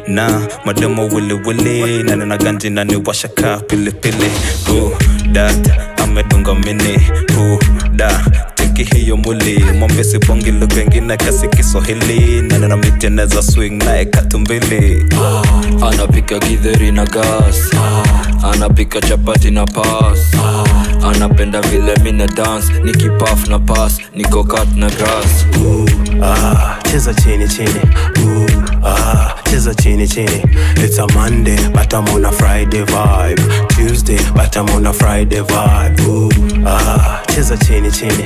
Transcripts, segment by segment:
na mademo wili na ganji na ni washaka pili that amedunga mini da teki hiyo muli mwambesi bongi lugha ingine kasi Kiswahili na miteneza swing na ekatumbili. Anapika githeri na gas, anapika chapati na pass, anapenda vile mine dance, nikipuff na pass, niko cut na grass. Cheza chini chini, cheza chini chini. It's a Monday but I'm on a Friday vibe, Tuesday but I'm on a Friday vibe. Cheza chini chini,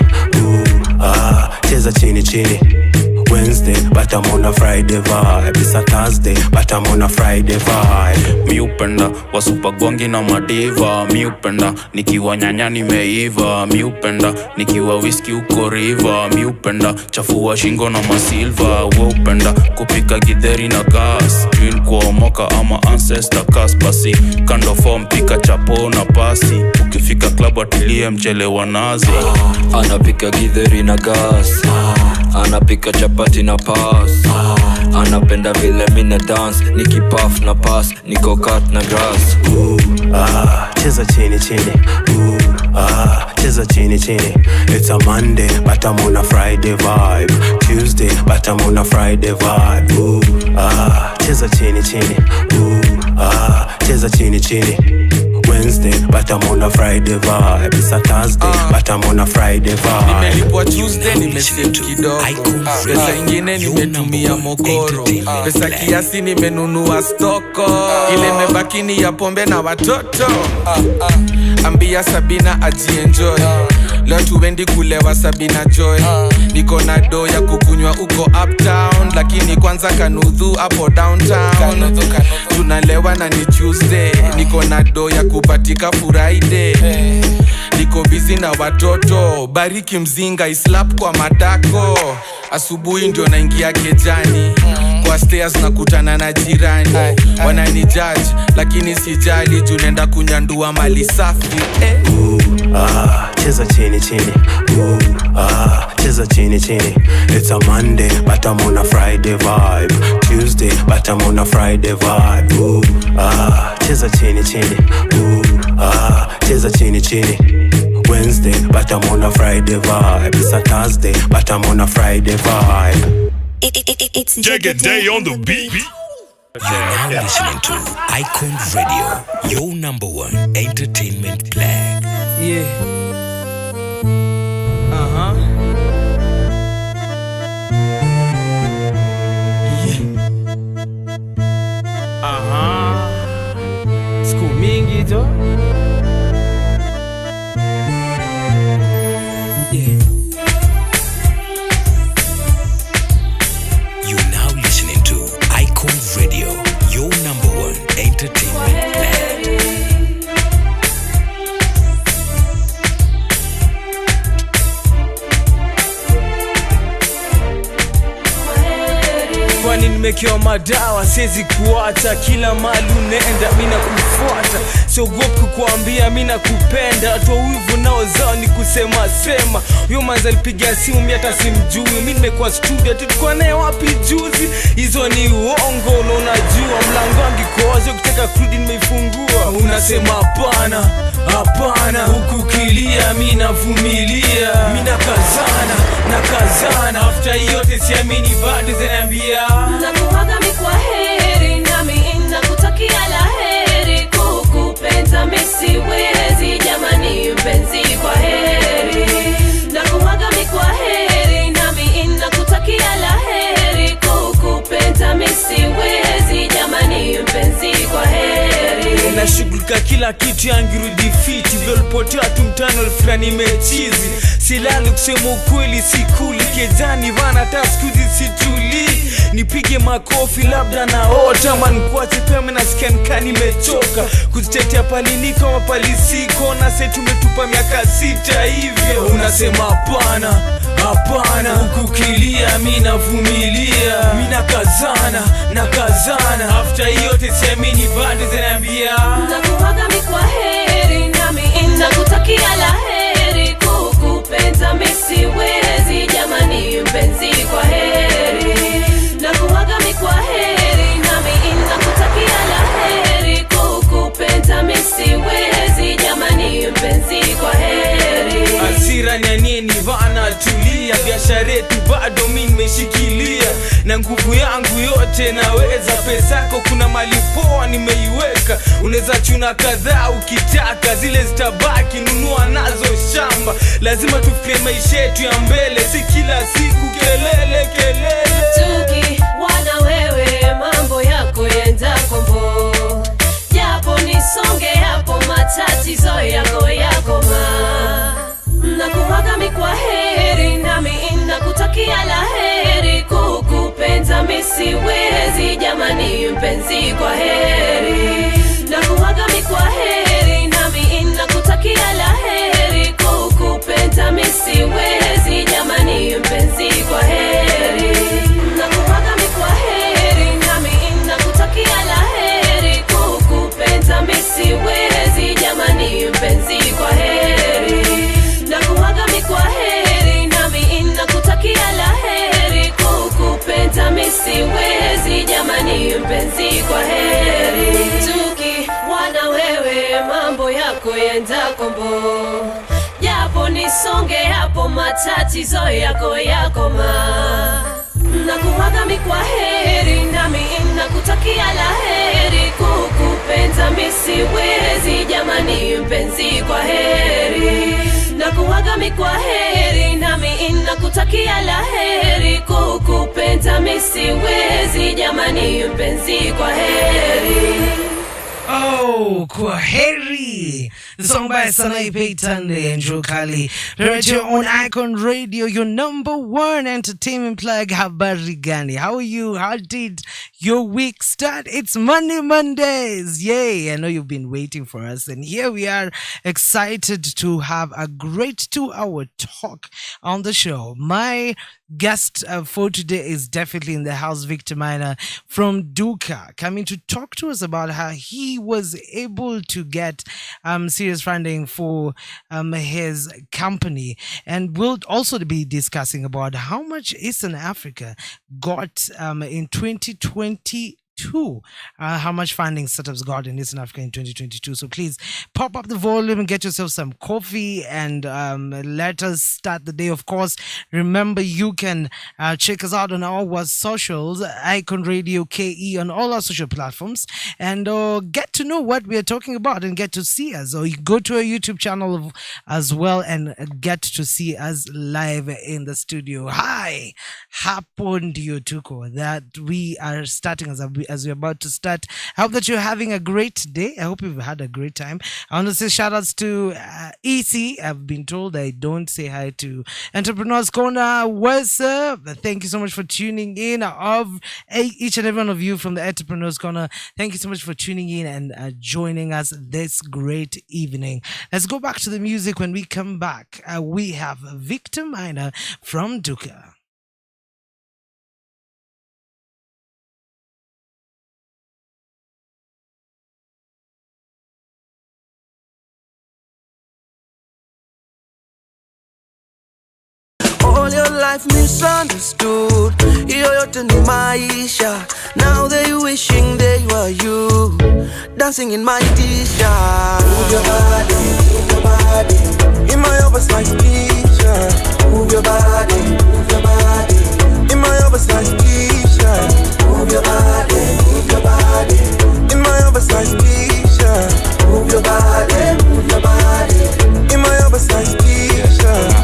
cheza chini chini. Wednesday but I'm on a Friday vibe, it's a Thursday but I'm on a Friday vibe. Mi upenda wasupa gwangi na madiva, mi upenda nikiwa nyanya nimeiva, mi upenda nikiwa whisky uko river, mi upenda chafua shingo na masilva, we upenda kupika githeri na gas, twin kwa moka ama ancestor cast basi, kando form pika chapo na pasi, ukifika club atilie mchele wa nazi. Anapika githeri na gas, anapika chapati na pass, anapenda vile mine dance, nikipuff na pass, niko cut na grass. Cheza chini chini, cheza chini chini. It's a Monday but I'm on a Friday vibe, Tuesday but I'm on a Friday vibe. Cheza chini chini, cheza chini chini. Wednesday but I'm on a Friday vibe, it's a Thursday but I'm on a Friday vibe. Nimelipwa Tuesday nimesave kidogo, pesa ingine nimetumia mokoro, pesa kiasi nimenunua stoko, ile mebaki ni ya pombe na watoto. Ambia Sabina ajienjoy, leo tuendi kulewa Sabina joy, niko na do ya kukunywa uko uptown, lakini kwanza kanudhu hapo downtown. Tunalewa na ni Tuesday, niko na do ya kupatika Friday, niko busy na watoto, bariki mzinga islap kwa matako. Asubuhi ndio naingia kejani, kwa stairs nakutana na jirani, wanani judge lakini sijali, juu nenda kunyandua mali safi. Cheza chini chini, cheza chini chini. It's a Monday but I'm on a Friday vibe, Tuesday but I'm on a Friday vibe. Cheza chini chini, cheza chini chini. Wednesday but I'm on a Friday vibe, it's a Thursday but I'm on a Friday vibe. It's Jagged Day on the beat. You're now listening to Icon Radio, your number one entertainment plug. Yeah. Siku mingi jo. You're now listening to Icon Radio, your number one entertainment plug. Kwani nimekiwa madawa, siwezi kuacha, kila mali unaenda mina kufuata, siogopi kukuambia mina kupenda, atoa wivu nao zao ni kusema sema. Huyo manza alipigia simu mimi hata simjui, mimi nimekuwa studio tulikuwa naye wapi juzi, hizo ni uongo na unajua, mlango wangu iko wazi, ukitaka kurudi nimeifungua. Unasema hapana, hapana, huku kilia mimi navumilia, mimi nakazana, after yote siamini bado zinaniambia nakuaga mikwa heri, nami nakutakia laheri, kukupenda mimi siwezi jamani mpenzi, kwa heri. Nakuaga mikwa heri, nami nakutakia laheri, kukupenda mimi siwezi jamani mpenzi, kwa heri. Nashughulika kila kitu yangirudi fiti, vilipotea tu mtano fulani mechizi, silali kusema ukweli sikuli, kejani vana taskuzi situli, nipige makofi labda naota, manikuache pema nasikia nikani mechoka, kuzitetea paliliko mapalisiko, na se tumetupa miaka 6 hivyo. Unasema hapana, hapana, huku kilia mimi navumilia, mimi nakazana, after yote siamini bado zinaniambia nakuaga mikwa heri, nami nakutakia laheri, kukupenda mimi siwezi jamani mpenzi, kwa heri. Nakuaga mikwa heri, nami bado mimi nimeshikilia na nguvu yangu yote naweza. Pesa yako kuna mali poa nimeiweka, unaweza chuna kadhaa ukitaka, zile zitabaki nunua nazo shamba. Lazima tufikie maisha yetu ya mbele, si kila siku kelele kelele. Tuki wana wewe mambo yako yenda kombo, japo nisonge hapo matatizo yako nakuwaga mikwa heri nami nakutakia la heri. Kukupenda misiwezi jamani mpenzi kwa heri. Nakuwaga mikwa heri nami nakutakia la heri. Kukupenda misiwezi jamani mpenzi kwa heri. Nakuwaga mikwa heri nami nakutakia la heri. Kukupenda misiwezi jamani mpenzi kwa heri. Nakuwaga mikwa heri nami nakutakia la heri. Kukupenda misiwezi jamani mpenzi kwa heri. Tuki wana wewe mambo yako yenda kombo, japo nisonge hapo matatizo yako nakuwaga mikwa heri nami nakutakia la heri. Kukupenda misiwezi jamani mpenzi kwa heri. Nakuwaga mikwa heri nami nakutakia la heri. Kukupenda misiwezi jamani mpenzi kwa heri. Oh, kwaheri. The song by Sanai Paytande and Joe Kali. Right here on Icon Radio, your number one entertainment plug. Habari gani? How are you? How did your week start? It's Mondays. Yay. I know you've been waiting for us. And here we are, excited to have a great 2-hour talk on the show. My guest for today is definitely in the house, Victor Minor from Duhqa, coming to talk to us about how he was able to get serious funding for his company, and we'll also be discussing about how much Eastern Africa got in 2022. How much funding startups got in Eastern Africa in 2022. So please pop up the volume and get yourself some coffee and let us start the day. Of course, remember you can check us out on our socials, Icon Radio KE, on all our social platforms, and get to know what we are talking about and get to see us. Or you go to our YouTube channel as well and get to see us live in the studio. Hi, happened to you, Tuko, that we are starting as we're about to start. I hope that you're having a great day. I hope you've had a great time. I want to say shout outs to EC. I've been told I don't say hi to Entrepreneurs Corner. What's up? Thank you so much for tuning in. Of each and every one of you from the Entrepreneurs Corner, thank you so much for tuning in and joining us this great evening. Let's go back to the music. When we come back, we have Victor Minor from Duhqa. All your life misunderstood. Hiyo yote ni maisha. Now they wishing they were you, dancing in my t-shirt. Move your body in my oversized t-shirt. Move your body in my oversized t-shirt. Move your body in my oversized t-shirt. Move your body in my oversized t-shirt.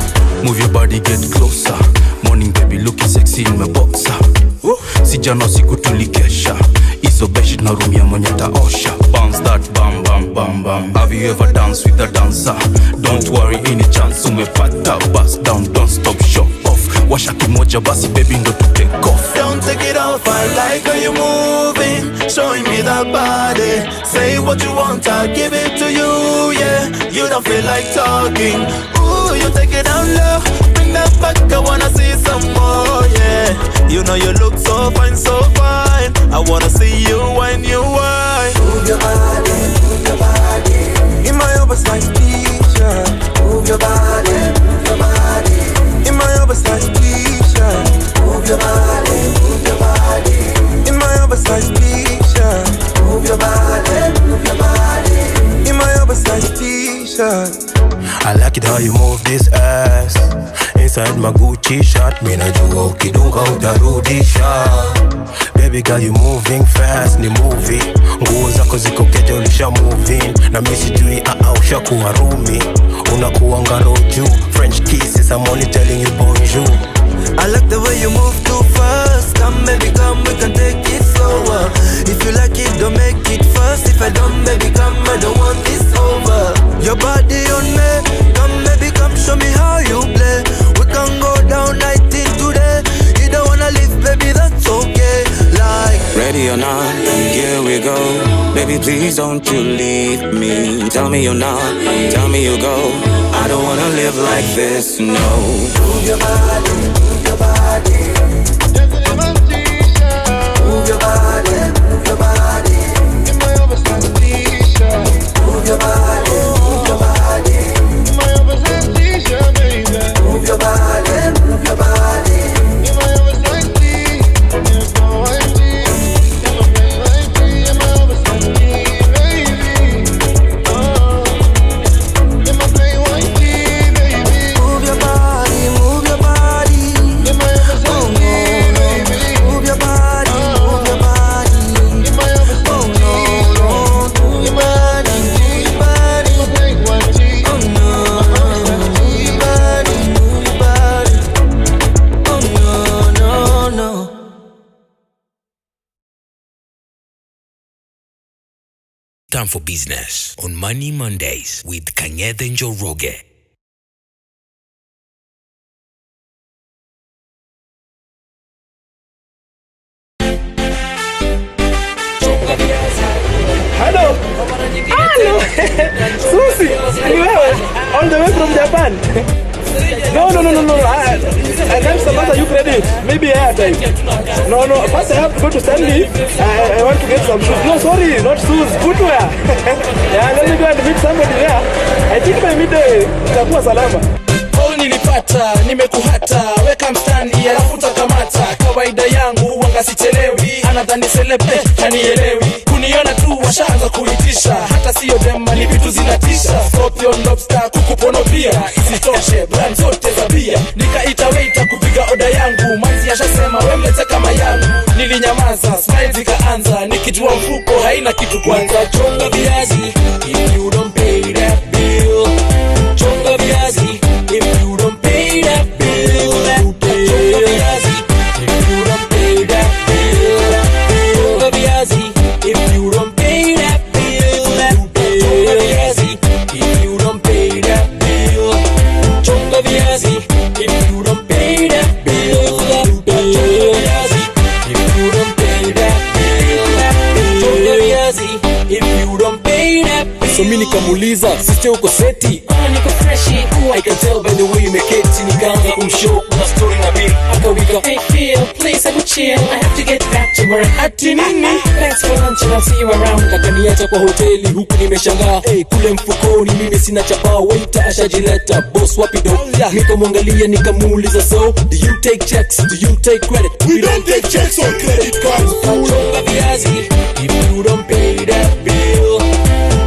Move your body, get closer. Morning baby looking sexy in my boxer. Sijana siku tulikesha, iso beshi na room ya mwenye taosha. Bounce that bam bam bam bam. Have you ever danced with a dancer? Don't worry, any chance umepata. Bust down, don't stop, show off. Washa kimoja basi baby ndo to take off. Don't take it off, I like how you moving, showing me that body. Say what you want, I'll give it to you, yeah. You don't feel like talking. Ooh, you take it down low, bring that back, I wanna see some more, yeah. You know you look so fine, so fine. I wanna see you when you whine. Move your body in my oversized t-shirt. Move your body in my oversized t-shirt. Move your body in my oversized t-shirt. Move your body in my oversized t-shirt. I like it how you move this ass inside my Gucci shirt. Mina jua ukidunga utarudisha. Baby girl you moving fast, ni movie. Nguo zako ziko keje ulisha moving. Na mimi sijui ushakuwa rumi. Unakuwa ngaro juu. French kisses, I'm only telling you bonjour. I like the way you move too fast. Come baby come, we can take it slower. If you like it, don't make it fast. If I don't, baby come, I don't want this over. Your body on me, come baby come, show me how you play. We can go down night in today. You don't wanna leave, baby, that's okay. Like ready or not, here we go. Baby, please don't you leave me. Tell me you're not, tell me you go. I don't wanna live like this, no. move your body, move your body. Move your body, move your body. In my oversized t-shirt. Move your body, move your body. In my oversized t-shirt, baby. Move your body, move your body. In my oversized tee, in my white tee, in my plain white tee, in my oversized tee, baby. Oh, in my plain white tee, baby. Move your body, move your body. In my oversized tee, baby. Move your body, move your body. In my oversized tee, move your body, move your body. In my plain white tee, oh no, move your body, move your body. Oh no, no, no. Time for business on Money Mondays with Kang'ethe and Victor. Hello. Hello. Susi, ni wewe? All the way from Japan? No. I can't support you credit. Maybe airtime. No. First I have to go to Stanley. I want to get some shoes. No, sorry, not shoes. Footwear. Yeah, let me go and meet somebody there. I think by midday itakuwa salama. Nilipata, nimekuhata, weka mstani, alafu takamata. Kawaida yangu, wanga sichelewi, anadhani celebrate, hanielewi. Kuniona tu, washaanza kuitisha, hata siyo dema, ni vitu zinatisha. Scorpion, lobster, kukupono pia, isitoshe, brand zote za bia. Nikaita waiter kupiga oda yangu, manzi ashasema, we mlete kama yangu. Nilinyamaza, smile zikaanza, nikijua mfuko, haina kitu kwanza. Chonga viazi, if you don't pay that bill. Chonga viazi, if you don't pay that bill. Chonga viazi, if you don't pay that bill. Chonga viazi, if you don't pay that bill. Chonga viazi, if you don't pay that bill. Chonga viazi, if you don't pay that bill. Chonga viazi, if you don't pay that bill. Chonga viazi, if you don't pay that bill. So mimi nikamuuliza, sister uko seti? Niko freshi. I can tell by the way you make it. Nikaanza kumshow kuna story na bill. Akawika, hey Phil, please I will chill. I have to get back to work. Ati nini? Thanks for lunch and I'll see you around. Akaniacha kwa hoteli huku nimeshangaa. Hey, kule mfukoni mimi sina chapa. Waiter ashajileta, boss wapi do? Nikamwangalia nikamuuliza, so do you take checks? Do you take credit? We don't take checks on credit cards. Chonga viazi, if you don't pay that bill.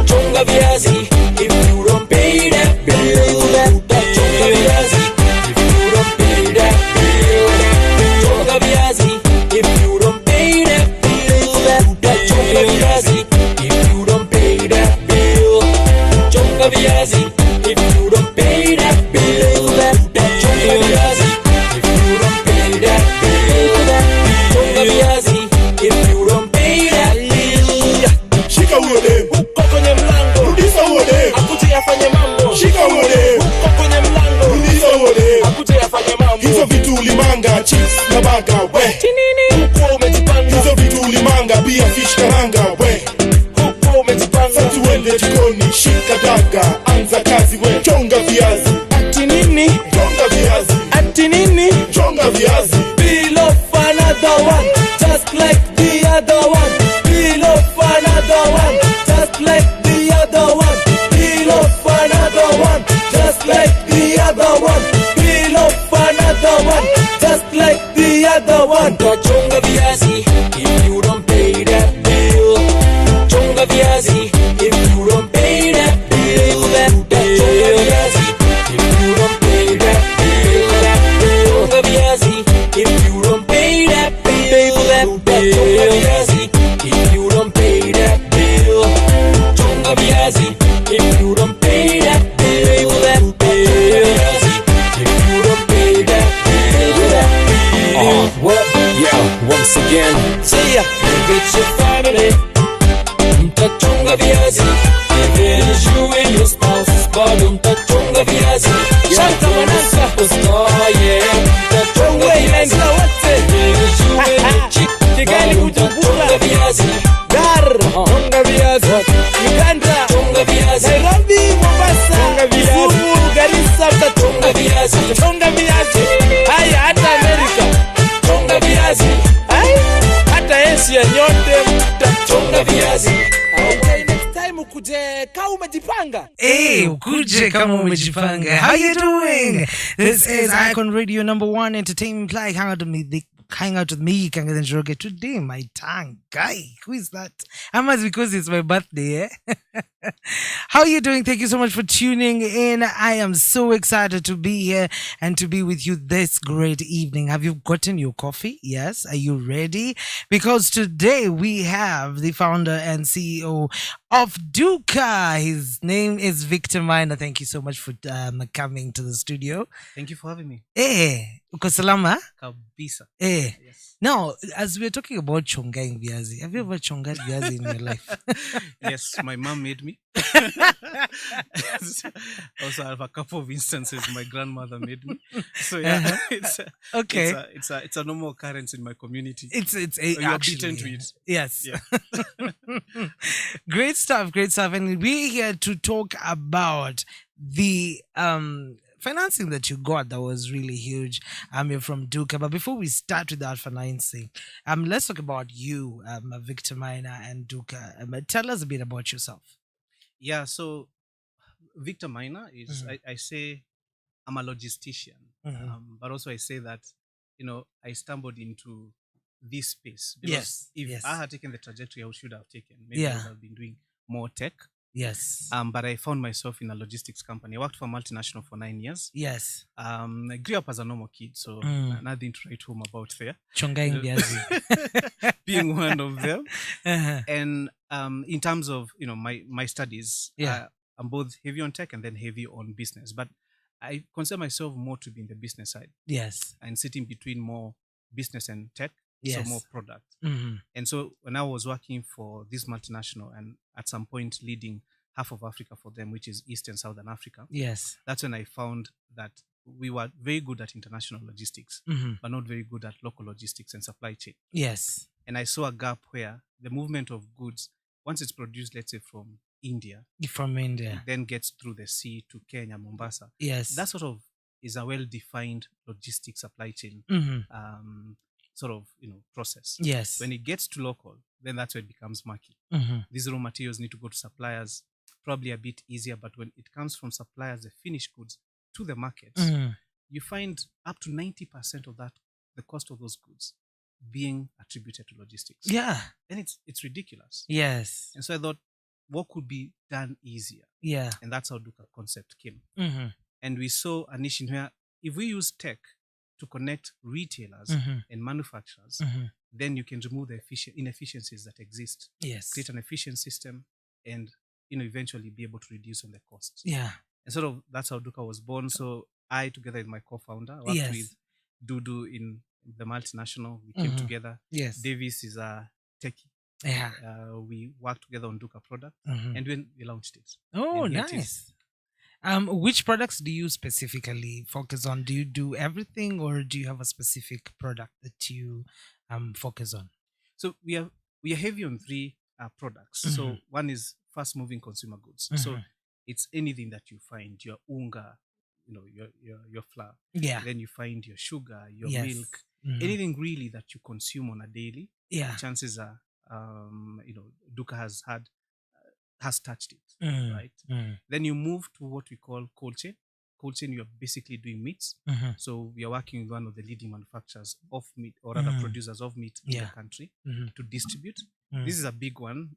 Chonga viazi, if you don't pay that bill. Chonga viazi, if you don't pay that bill. Chonga viazi, if you don't pay that bill. Chonga viazi, if you don't pay that bill. Chonga viazi, if you don't pay that bill. Chonga viazi, if you don't pay that bill. Chonga viazi, if you don't pay that bill. Shika huyo dem. Uko kwenye mlango. Rudisha huyo dem. Akuje afanye mambo. Shika huyo dem. Uko kwenye mlango. Rudisha huyo dem. Akuje afanye mambo. Hizo vitu ulimanga, chips na baga we. Tinini? Uko umejipanga. Hizo vitu ulimanga, pia fish karanga we. Uko umejipanga. Sasa tuende jikoni, shika daga, anza kazi we. Chonga viazi. Ati nini? Chonga viazi. Ati nini? Chonga viazi. Peel off another one, just like the other one. Peel off another one, just like the other one. Peel off another one, just like the other one. Peel off another one, just like the other one. Chonga viazi, if you don't pay that bill. Chonga viazi, if you don't pay family. Mtachonga viazi, even you and your spouse, bado mtachonga viazi. Shanta Manasa, Superstar, yeah. Mtachonga Wewe viazi, inaendelea wote. even you and your chick, Kigali bado Bujumbura, mtachonga viazi. Dar, chonga viazi. Uganda, Chonga viazi, Nairobi, Mombasa, Chonga viazi. Kisumu, Garissa, chonga viazi, chonga viazi. Haya, hata Amerika, chonga viazi, hata Asia nyote chonga viazi. Okay, next time ukuje kama umejipanga. Hey, ukuje kama umejipanga. How you doing? This is Icon Radio #1 entertainment play. Hang out with me, Kang'ethe and Victor. Today, my tongue, guy. Who is that? I must because it's my birthday, eh? How are you doing? Thank you so much for tuning in. I am so excited to be here and to be with you this great evening. Have you gotten your coffee? Yes. Are you ready? Because today we have the founder and CEO of Duhqa. His name is Victor Minor. Thank you so much for coming to the studio. Thank you for having me. Uko salama? Kabisa. Yes. Now, as we're talking about chongang viazi, have you ever chongat viazi in your life? Yes, my mom made me. Also, I have a couple of instances my grandmother made me. So yeah, Okay. it's a normal occurrence in my community. It's You are actually, beaten to it. Yes. Yeah. Great stuff. And we're here to talk about the financing that you got that was really huge. You're from Duhqa. But before we start with that financing, let's talk about you, Victor Minor and Duhqa. Tell us a bit about yourself. Yeah, so Victor Minor is, I say, I'm a logistician. But also I say that, I stumbled into this space. Because if I had taken the trajectory I should have taken, maybe I would have been doing more tech. Yes. But I found myself in a logistics company. I worked for a multinational for 9 years. Yes. I grew up as a normal kid, so nothing to write home about there. Chongang viazi. Being one of them. And in terms of, my studies, I'm both heavy on tech and then heavy on business. But I consider myself more to be in the business side. Yes. And sitting between more business and tech. Yes. So more product. And so when I was working for this multinational and at some point leading half of Africa for them, which is East and Southern Africa. Yes. That's when I found that we were very good at international logistics, but not very good at local logistics and supply chain. Yes. And I saw a gap where the movement of goods, once it's produced, let's say from India, then gets through the sea to Kenya, Mombasa. Yes. That sort of is a well-defined logistics supply chain sort of process. Yes. When it gets to local, then that's where it becomes murky. These raw materials need to go to suppliers, probably a bit easier, but when it comes from suppliers, the finished goods to the markets, you find up to 90% of that, the cost of those goods, being attributed to logistics. Yeah. And it's ridiculous. Yes. And so I thought, what could be done easier? Yeah. And that's how Duhqa concept came. And we saw a niche in where if we use tech to connect retailers and manufacturers, then you can remove the inefficiencies that exist. Yes. Create an efficient system and eventually be able to reduce on the costs. Yeah. And sort of that's how Duhqa was born. So I, together with my co-founder, worked with Dudu in the multinational. We came together. Yes. Davis is a techie. Yeah. We worked together on Duhqa product and when we launched it. Oh, nice. Which products do you specifically focus on? Do you do everything, or do you have a specific product that you focus on? So we are heavy on three products. So one is fast moving consumer goods. So it's anything that you find, your unga, your flour. Yeah. Then you find your sugar, your milk, anything really that you consume on a daily. Yeah. Chances are, Duhqa has touched it, right? Then you move to what we call cold chain. Cold chain, you're basically doing meats. So we are working with one of the leading manufacturers of meat, or rather producers of meat in the country to distribute. This is a big one.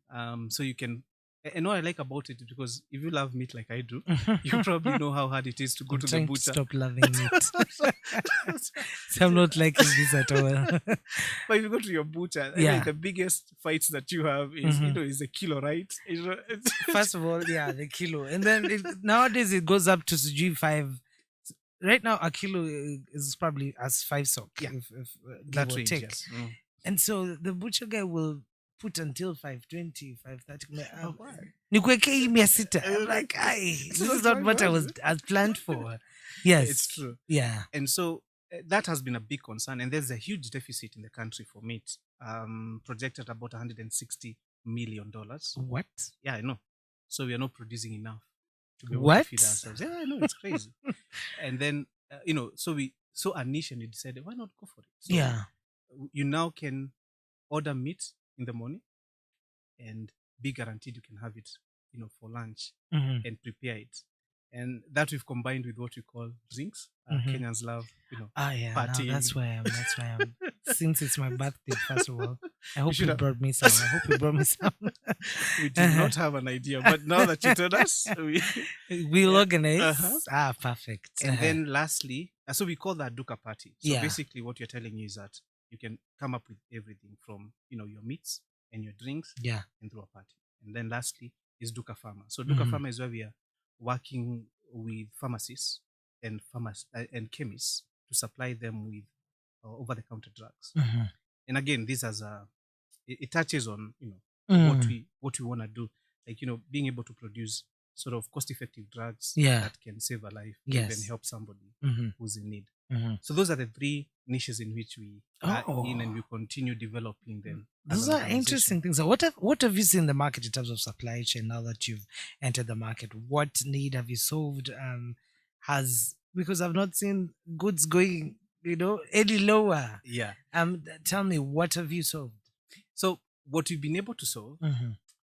So you can, and what I like about it is because if you love meat like I do, you probably know how hard it is to go to the butcher. Stop loving meat. So I'm not liking this at all. But if you go to your butcher, the biggest fights that you have is, is a kilo, right? First of all, the kilo. And then nowadays it goes up to G5. Right now, a kilo is probably as 5 sok. Yeah. If that will range, take. Yes. And so the butcher guy will put until 5:20, 5:30. Nikuwekee hii 600. I'm like, this is not what I had planned for. Yes. It's true. Yeah. And so that has been a big concern. And there's a huge deficit in the country for meat, projected about $160 million. What? Yeah, I know. So we are not producing enough to be able What? to feed ourselves. Yeah, I know, it's crazy. And then, so we saw a niche and we decided, why not go for it? So Yeah. you now can order meat in the morning and be guaranteed you can have it, for lunch and prepare it. And that we've combined with what we call drinks. Kenyans love, yeah, partying. no, that's why I'm. Since it's my birthday, first of all, I hope you brought me some. We did not have an idea, but now that you told us, we'll organize. Perfect. And then lastly, so we call that Duhqa party. So basically what you're telling me is that you can come up with everything from, your meats and your drinks and through a party. And then lastly is Duhqa Pharma. So Duhqa Pharma is where we are working with pharmacists and chemists to supply them with over-the-counter drugs. And again, this has it touches on what we want to do, like being able to produce sort of cost-effective drugs that can save a life, even help somebody who's in need. So those are the three niches in which we are in, and we continue developing them. Those are interesting things. So what have you seen in the market in terms of supply chain now that you've entered the market? What need have you solved? Because I've not seen goods going, any lower. Yeah. Tell me, what have you solved? So what we've been able to solve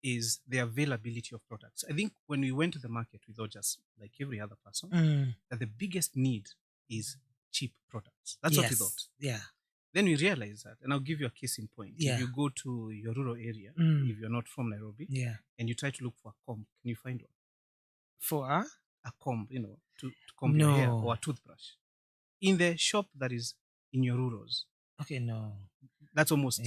is the availability of products. I think when we went to the market, we thought, just like every other person, that the biggest need is cheap products. That's what we thought. Yeah. Then we realized that, and I'll give you a case in point. Yeah. If you go to your rural area, if you're not from Nairobi, and you try to look for a comb, can you find one? For a comb, to comb your hair, or a toothbrush in the shop that is in your rurals? Okay, no. That's almost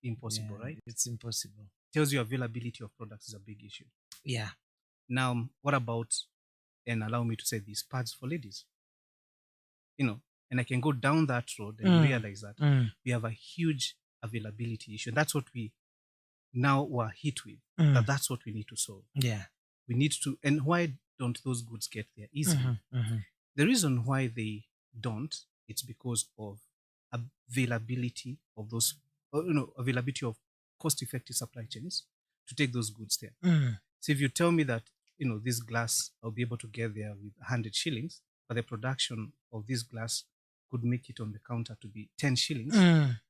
impossible, right? It's impossible. Tells you availability of products is a big issue. Yeah. Now, what about, and allow me to say these pads for ladies? And I can go down that road and realize that we have a huge availability issue. That's what we now were hit with. That's what we need to solve. Yeah. We need to, and why don't those goods get there easily? The reason why they don't, it's because of availability of those, availability of cost-effective supply chains to take those goods there. So if you tell me that, this glass, I'll be able to get there with 100 shillings, but the production of this glass could make it on the counter to be 10 shillings,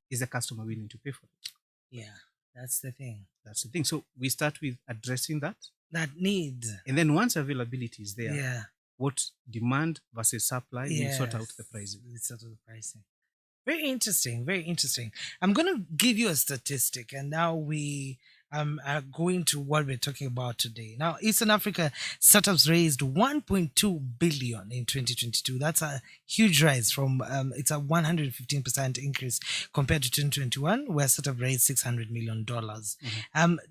is the customer willing to pay for it? Yeah, that's the thing. That's the thing. So we start with addressing that need. And then once availability is there, what demand versus supply, we sort out the pricing. Very interesting, very interesting. I'm going to give you a statistic, and now we are going to what we're talking about today. Now, Eastern Africa startups raised 1.2 billion in 2022. That's a huge rise from, it's a 115% increase compared to 2021, where startup raised $600 million.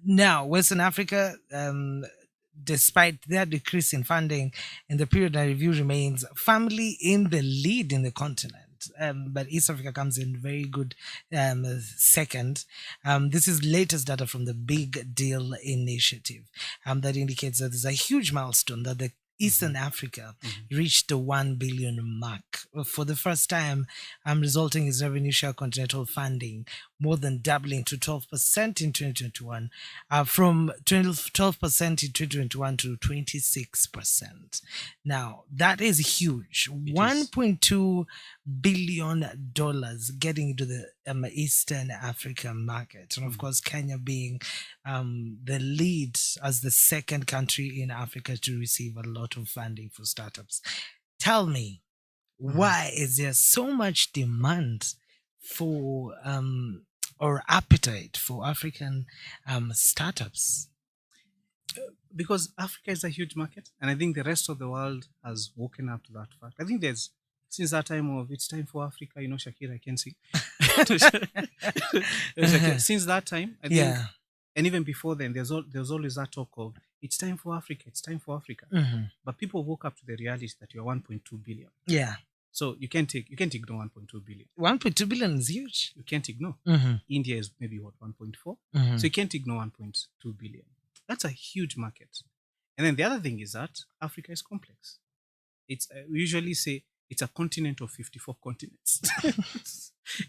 Now, Western Africa, despite their decrease in funding in the period under review, remains firmly in the lead in the continent. But East Africa comes in very good second. This is latest data from the Big Deal Initiative that indicates that there's a huge milestone that the Eastern Africa reached the 1 billion mark for the first time, resulting in revenue share continental funding more than doubling to 12% in 2021, from 12% in 2021 to 26%. Now, that is huge. $1.2 billion getting into the Eastern African market. And of course, Kenya being the lead as the second country in Africa to receive a lot of funding for startups. Tell me, why is there so much demand for or appetite for African startups? Because Africa is a huge market, and I think the rest of the world has woken up to that fact. I think there's, since that time of it's time for Africa, Shakira, I can sing. Since that time, I think, and even before then, there's always that talk of it's time for Africa, it's time for Africa. But people woke up to the reality that you're 1.2 billion. Yeah. So you can't ignore 1.2 billion. 1.2 billion is huge. You can't ignore. India is maybe what 1.4. So you can't ignore 1.2 billion. That's a huge market. And then the other thing is that Africa is complex. It's we usually say it's a continent of 54 continents.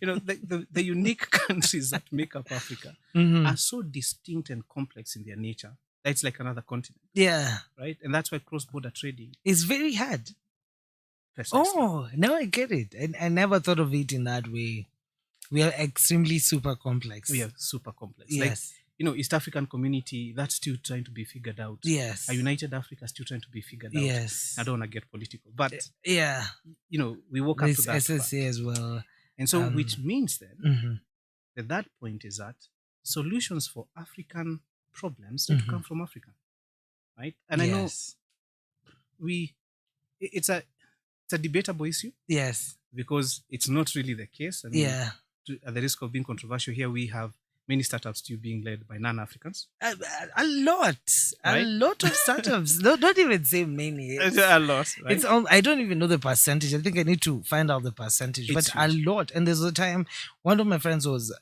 The unique countries that make up Africa are so distinct and complex in their nature that it's like another continent. Yeah. Right? And that's why cross-border trading is very hard. Precisely. Oh, now I get it. And I never thought of it in that way. We are extremely super complex. We are super complex. Yes. Like, East African community, that's still trying to be figured out. Yes. A united Africa still trying to be figured out. Yes. I don't want to get political. But, yeah. We woke up to that. SSA as well. And so, which means then, that point is that solutions for African problems need to come from Africa. Right? And I know it's a debatable issue. Yes. Because it's not really the case. I mean, at the risk of being controversial here, we have many startups still being led by non-Africans. A lot. Right? A lot of startups. Don't even say many. A lot. Right? I don't even know the percentage. I think I need to find out the percentage. But a lot. And there's a time one of my friends was,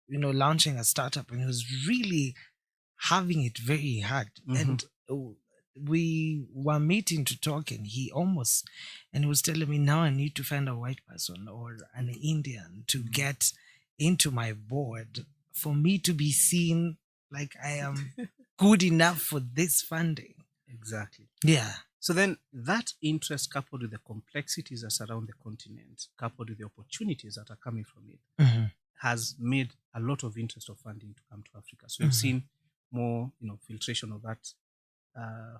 launching a startup and he was really having it very hard. And we were meeting to talk and he was telling me, now I need to find a white person or an Indian to get into my board for me to be seen like I am good enough for this funding. Exactly. Yeah. So then that interest coupled with the complexities that surround the continent, coupled with the opportunities that are coming from it, has made a lot of interest of funding to come to Africa. So we've seen more, filtration of that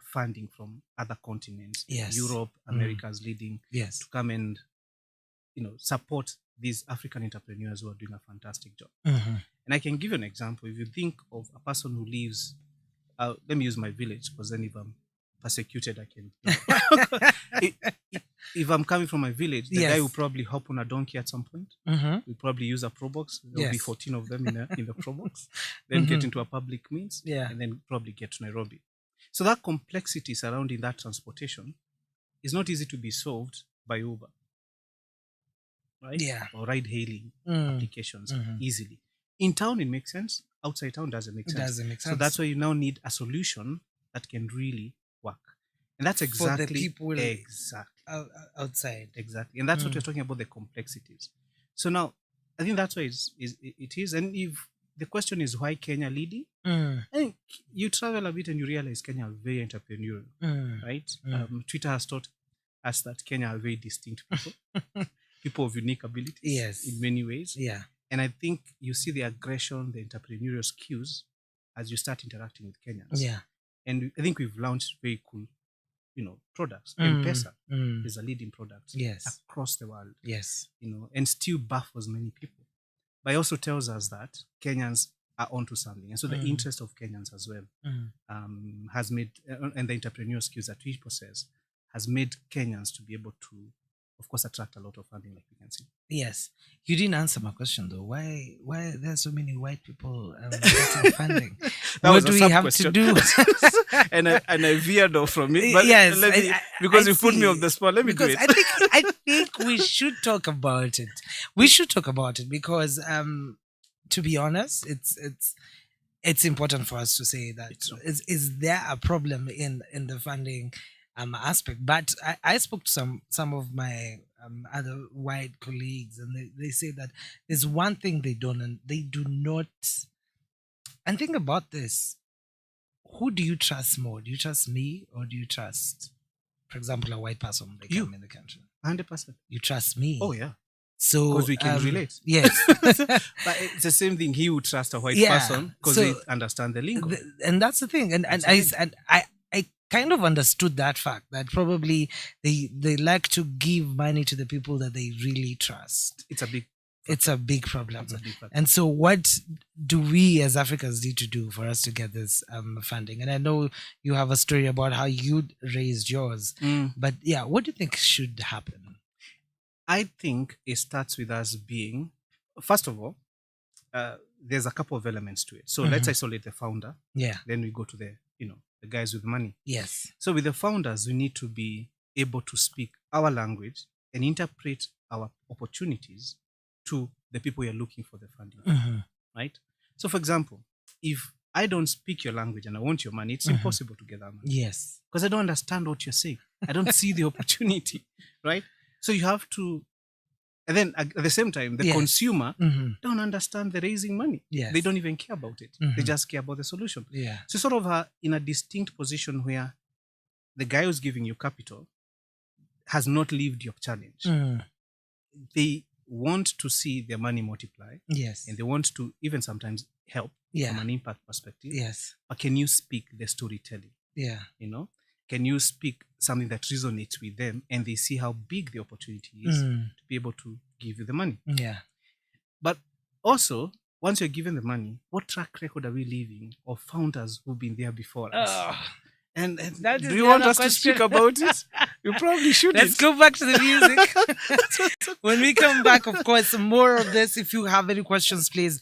funding from other continents, Europe, America's leading, to come and, support these African entrepreneurs who are doing a fantastic job. And I can give you an example. If you think of a person who lives, let me use my village, because then if I'm persecuted, I can. If I'm coming from my village, the guy will probably hop on a donkey at some point. We'll probably use a pro box. There'll be 14 of them in the pro box. Then get into a public means, and then probably get to Nairobi. So that complexity surrounding that transportation is not easy to be solved by Uber, right? Or ride-hailing applications easily. In town, it makes sense. Outside town, doesn't make sense. So that's why you now need a solution that can really work. And that's exactly... For the people outside. Exactly. And that's what we're talking about, the complexities. So now, I think that's why it is. And if the question is why Kenya leading, I think you travel a bit and you realize Kenya are very entrepreneurial, right? Twitter has taught us that Kenya are very distinct people, people of unique abilities in many ways. Yeah. And I think you see the aggression, the entrepreneurial skills as you start interacting with Kenyans. Yeah. And I think we've launched very cool, products. M-Pesa is a leading product across the world. Yes. And still baffles many people. But it also tells us that Kenyans are onto something. And so the interest of Kenyans as well has made, and the entrepreneurial skills that we possess, has made Kenyans to be able to, of course, attract a lot of funding, like we can see. Yes. You didn't answer my question, though. Why there are so many white people getting funding? What do we have to do? and I veered off from it. But because you put me on the spot, let me do it. I think we should talk about it. We should talk about it because, to be honest, it's important for us to say that is there a problem in the funding aspect? But I spoke to some of my other white colleagues, and they say that there's one thing they do not. And think about this: who do you trust more? Do you trust me, or do you trust, for example, a white person when they come in the country? 100%. You trust me? Oh yeah. So because we can relate. Yes. But it's the same thing. He would trust a white person because they understand the lingo. And that's the thing. And I kind of understood that fact, that probably they like to give money to the people that they really trust. It's a big problem. And so what do we as Africans need to do for us to get this funding? And I know you have a story about how you raised yours. But yeah, what do you think should happen? I think it starts with us being, first of all, there's a couple of elements to it. So let's isolate the founder. Yeah. Then we go to the guys with money. Yes. So with the founders, we need to be able to speak our language and interpret our opportunities to the people you're looking for the funding. Right? So, for example, if I don't speak your language and I want your money, it's impossible to get that money. Yes. Because I don't understand what you're saying. I don't see the opportunity, right? So you have to, and then at the same time, the consumer don't understand the raising money. Yes. They don't even care about it. They just care about the solution. Yeah. So sort of in a distinct position where the guy who's giving you capital has not lived your challenge. They want to see their money multiply. Yes. And they want to even sometimes help from an impact perspective. Yes. But can you speak the storytelling? Yeah. You know, can you speak something that resonates with them and they see how big the opportunity is to be able to give you the money? Yeah. But also, once you're given the money, what track record are we leaving of founders who've been there before us? And do you want us to speak about it? You probably shouldn't. Let's go back to the music. When we come back, of course, more of this. If you have any questions, please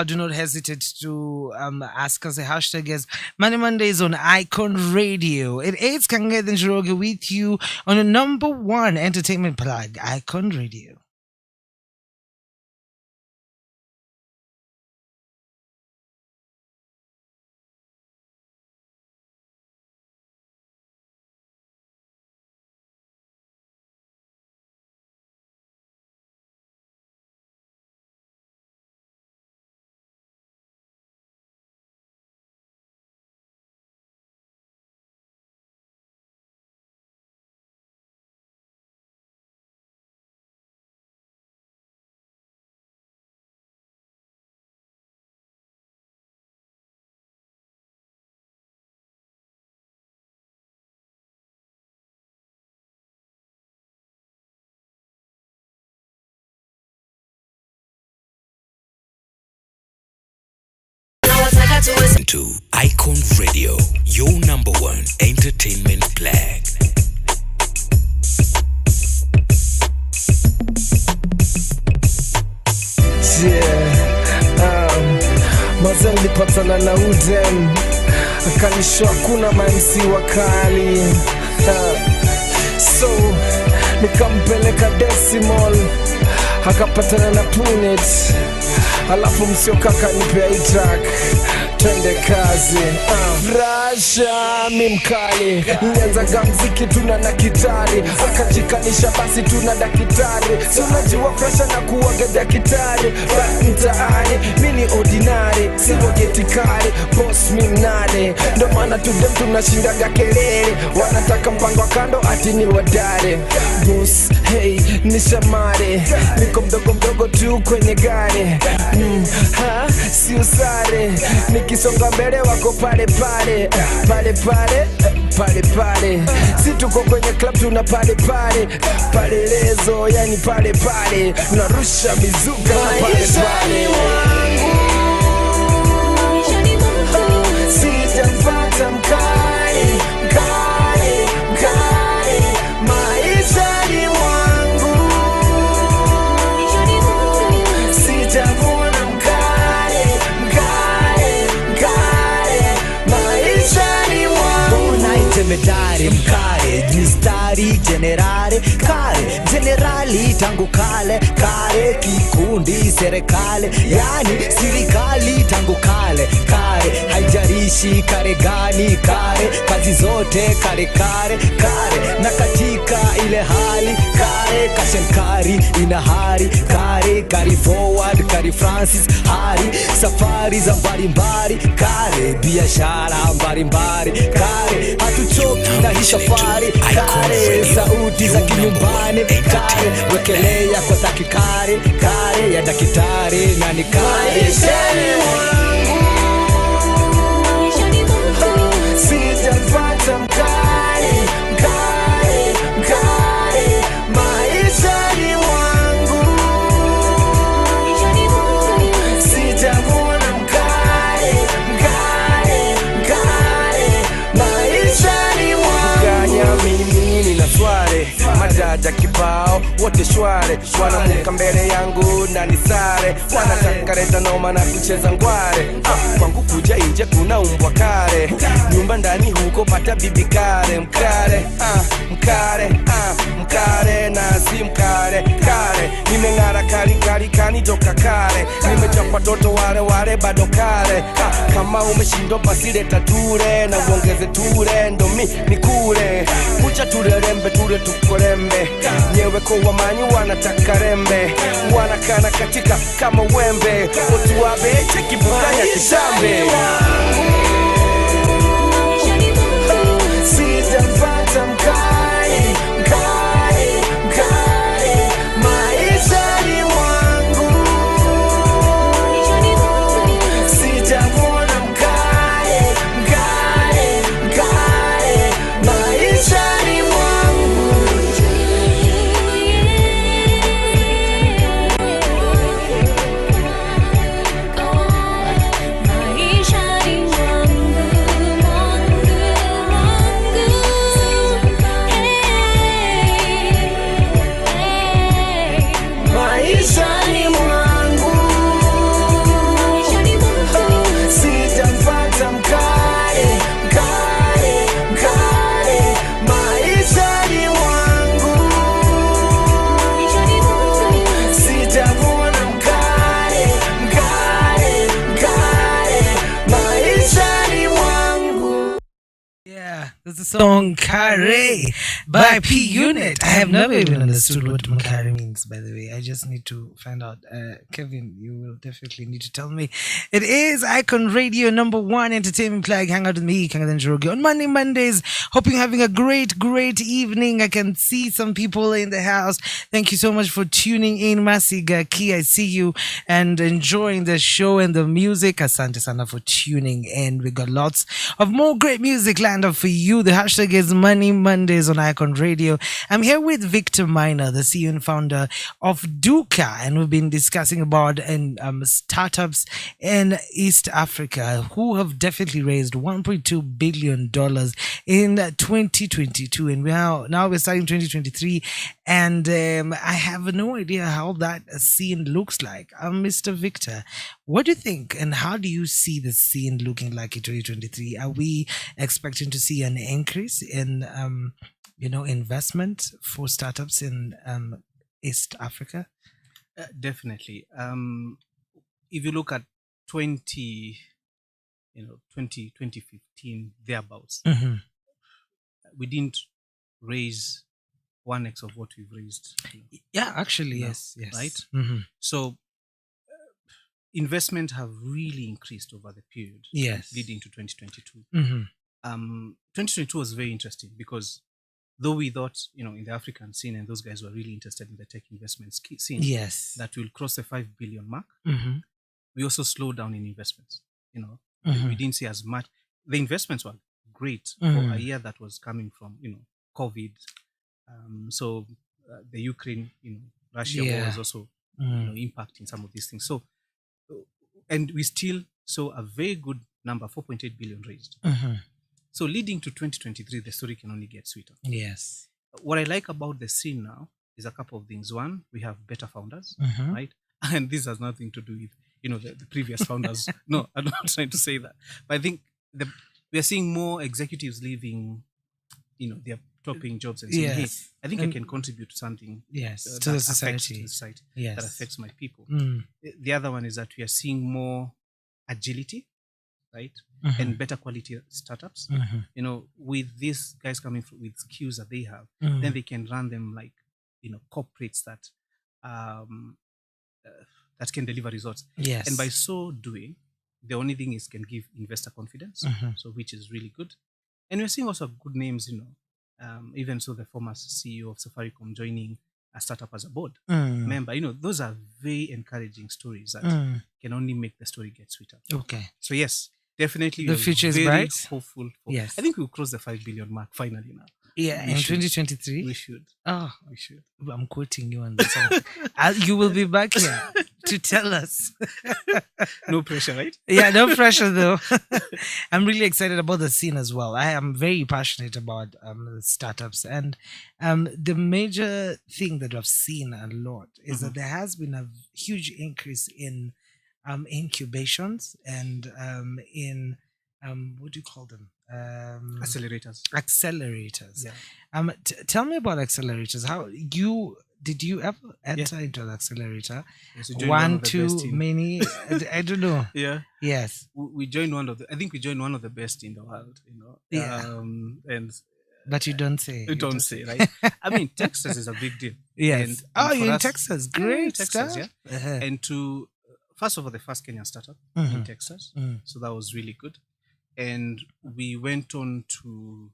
do not hesitate to ask us. The hashtag is Money Mondays on Icon Radio. It is Kang'ethe and Victor with you on the number one entertainment plug, Icon Radio. To Icon Radio, your number one entertainment plug. Mazen lipatana na Udem akanishwa kuna mamsi wakali so nikampeleka Decimal akapatana na Punet alafu msio kaka nipea hii track twende kazi. Rasha mimkali nilianza gamziki tuna na kitari akajikanisha basi tuna dakitari si unajua pressure na kuwaga dakitari but mtaani mini ordinary sivo getikari boss mimnade ndo maana tudem tunashindaga kelele wanataka mpango kando ati ni wadare boss hey nishamare niko mdogo tu kwenye gari si usare nikisonga mbele wako pale si tuko kwenye club tuna pale lezo yani pale narusha mizuka pale sijapata mkali maisha ni wangu sijamuona mkali maisha ni wangu Temedare mkare jistari generali tangu kale kikundi serikali yani sirikali tangu kale haijarishi kare gani kazi zote kare na katika ile hali kashenkari ina hari kari forward kari Francis hari safari za mbalimbali biashara mbalimbali hatuchoki na hii safari sauti za kinyumbani wekelea kwa takikari ya dakitari na ni sijapata mkali maisha ni wangu sijamuona mkali maisha ni wangu ganya mimi na sware wajaja kibao wote shware, wanamuka mbele yangu na nisare, wanataka leta noma na kucheza ngware. Kwangu kuja nje kuna umbwa kare, nyumba ndani huko pata bibi kare. Mkare mkare na si mkare kare, nimeng'ara kari kanitoka kare, nimechapa toto ware bado kare. Kama umeshindwa basi leta ture na uongeze ture ndo mi nikule, kucha turerembe ture tukorembe, nyewe kwa wamanyi wanataka rembe, wanakana katika kama wembe, otu wabeche kibukanya kishambe. Sijapata mkare maishani mwangu, sijamwona mkare maishani mwangu. Maishani mwangu sijapata mkare maishani mwangu, sijamwona mkare maishani mwangu. Yeah, that's the song Kare by P Unit. I have never even understood what Makare means, by the way. I just need to find out. Kelvin, you will definitely need to tell me. It is Icon Radio #1 entertainment plug. Hang out with me, Kang'ethe and Victor, on Mondays. Hoping you're having a great evening. I can see some people in the house. Thank you so much for tuning in. Masiga Ki, I see you and enjoying the show and the music. Asante sana for tuning in. We got lots of more great music lined up for you. The hashtag is Money Mondays on Icon Radio. I'm here with Victor Minor, the CEO and founder of Duhqa, and we've been discussing about startups in East Africa who have definitely raised $1.2 billion in 2022, and now we're starting 2023, and I have no idea how that scene looks like. Mr. Victor, what do you think, and how do you see the scene looking like in 2023? Are we expecting to see an increase in investment for startups in East Africa? Definitely. If you look at 2015 thereabouts, we didn't raise 1x of what we've raised. Yeah, actually, now, yes. Right? So investment have really increased over the period. Yes. Leading to 2022. 2022 was very interesting because though we thought, in the African scene, and those guys were really interested in the tech investment scene, yes, that will cross the 5 billion mark, we also slowed down in investments. We didn't see as much. The investments were great for a year that was coming from, COVID. So the Ukraine, Russia war was also impacting some of these things. So, and we still saw a very good number, 4.8 billion raised. So leading to 2023, the story can only get sweeter. Yes. What I like about the scene now is a couple of things. One, we have better founders, right? And this has nothing to do with, the previous founders. No, I'm not trying to say that. But I think we are seeing more executives leaving, their top-paying jobs and saying, hey, I think I can contribute to something to the society, that affects my people. The other one is that we are seeing more agility, right? And better quality startups. With these guys coming with skills that they have, then they can run them like, corporates that that can deliver results. Yes. And by so doing, the only thing is can give investor confidence, so which is really good. And we're seeing also good names, even so the former CEO of Safaricom joining a startup as a board member. Those are very encouraging stories that can only make the story get sweeter. Okay. So yes, definitely the future is bright. Hopeful. Yes. I think we'll cross the 5 billion mark finally now. Yeah, in 2023? We should. Oh, we should. I'm quoting you on the song. You will be back here. to tell us. No pressure, right? Yeah, no pressure though. I'm really excited about the scene as well. I am very passionate about startups, and the major thing that I've seen a lot is that there has been a huge increase in incubations and in what do you call them? Accelerators. Accelerators. Yeah. Tell me about accelerators. How did you ever enter into an accelerator? Yes, we joined One, two, many? I don't know. Yeah. Yes. We joined I think we joined one of the best in the world, Yeah. And but you don't say. You don't say, right? I mean, Texas is a big deal. Yes. And you're in Texas. Great Texas, stuff. yeah. And first of all, the first Kenyan startup in Texas. So that was really good. And we went on to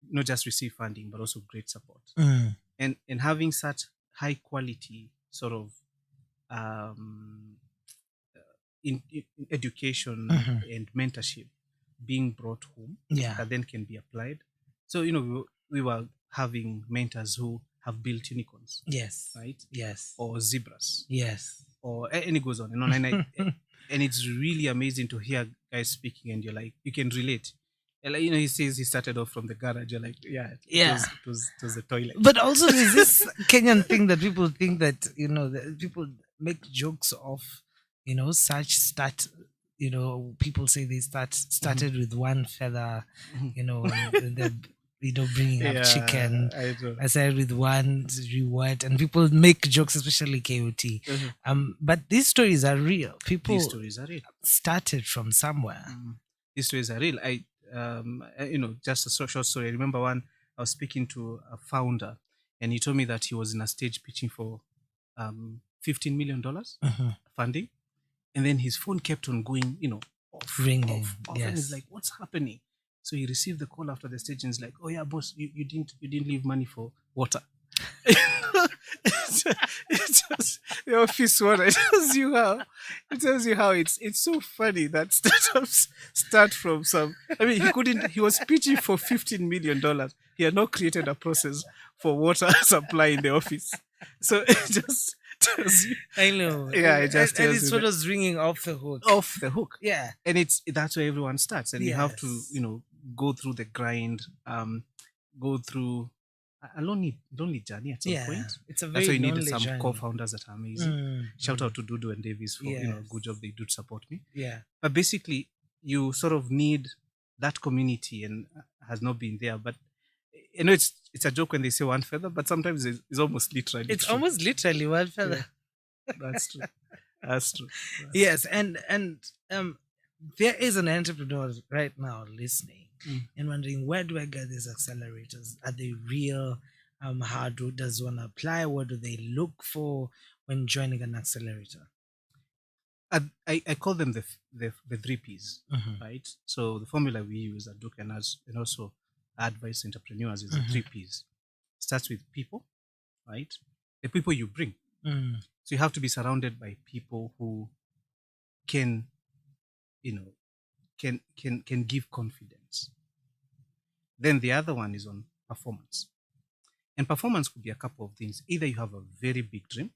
not just receive funding, but also great support. And having such high quality sort of in education and mentorship being brought home that then can be applied. So, we were having mentors who have built unicorns. Yes. Right? Yes. Or zebras. Yes. And it goes on. And it's really amazing to hear guys speaking and you're like, you can relate. And like, he says he started off from the garage. You're like, it was the toilet. But also there's this Kenyan thing that people think that, that people make jokes of, such start, people say they started with one feather, and they're, bringing up chicken. I started with one reward, and people make jokes, especially KOT. But these stories are real. People started from somewhere. These stories are real. Just a short story. I remember I was speaking to a founder, and he told me that he was in a stage pitching for $15 million funding, and then his phone kept on going, ringing. Off. And he's like, "What's happening?" So he received the call after the stage, and he's like, "Oh yeah, boss, you didn't leave money for water." It's just the office water. It tells you how it's so funny that startups start from some. I mean, he was pitching for $15 million. He had not created a process for water supply in the office. So it just tells you. I know. Yeah, it just tells you. And it's what was ringing off the hook. Off the hook. Yeah. And that's where everyone starts. And you have to, go through the grind, go through a lonely journey at some point. It's a very That's why you need some journey. co-founders that are amazing. Shout out to Dudu and Davis for good job they do to support me. Yeah. But basically, you sort of need that community, and has not been there. But it's a joke when they say one feather, but sometimes it's almost literally. It's true. Almost literally one feather. Yeah. That's true. That's true. Yes, and there is an entrepreneur right now listening and wondering, where do I get these accelerators? Are they real? How does one apply? What do they look for when joining an accelerator? I call them the 3 Ps, right? So the formula we use at Duhqa and also advise entrepreneurs is the 3 Ps. Starts with people, right? The people you bring. So you have to be surrounded by people who can give confidence. Then the other one is on performance. And performance could be a couple of things. Either you have a very big dream,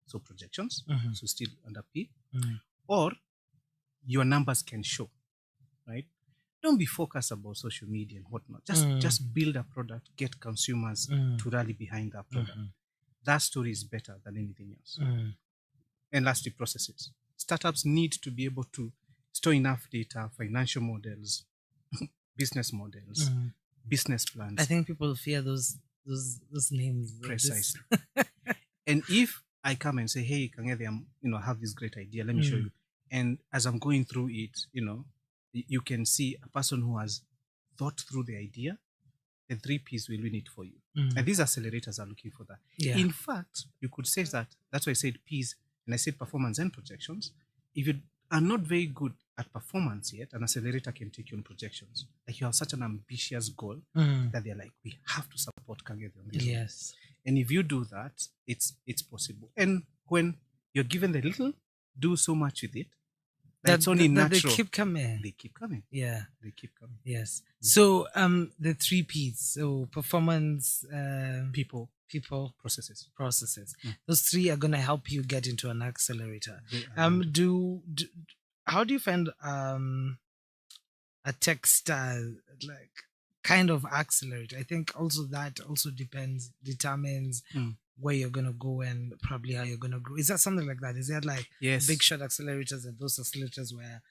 so projections, so still under P, or your numbers can show, right? Don't be focused about social media and whatnot. Just build a product, get consumers to rally behind that product. That story is better than anything else. And lastly, processes. Startups need to be able to store enough data, financial models, business models, business plans. I think people fear those names. Precisely. And if I come and say, "Hey, Kang'ethe, I have this great idea. Let me show you." And as I'm going through it, you can see a person who has thought through the idea. The 3 Ps will win it for you. And these accelerators are looking for that. Yeah. In fact, you could say that's why I said Ps, and I said performance and projections. If you are not very good at performance yet, an accelerator can take you on projections. Like you have such an ambitious goal that they're like, we have to support Kang'ethe on this. Yes. And if you do that, it's possible. And when you're given the little, do so much with it. That's only natural. They keep coming. They keep coming. Yeah. They keep coming. Yes. So the 3 Ps. So performance, people people, processes. Those three are going to help you get into an accelerator. How do you find a textile like kind of accelerator? I think also that also determines where you're going to go and probably how you're going to grow. Is that something like that? Is that like big shot accelerators and those accelerators where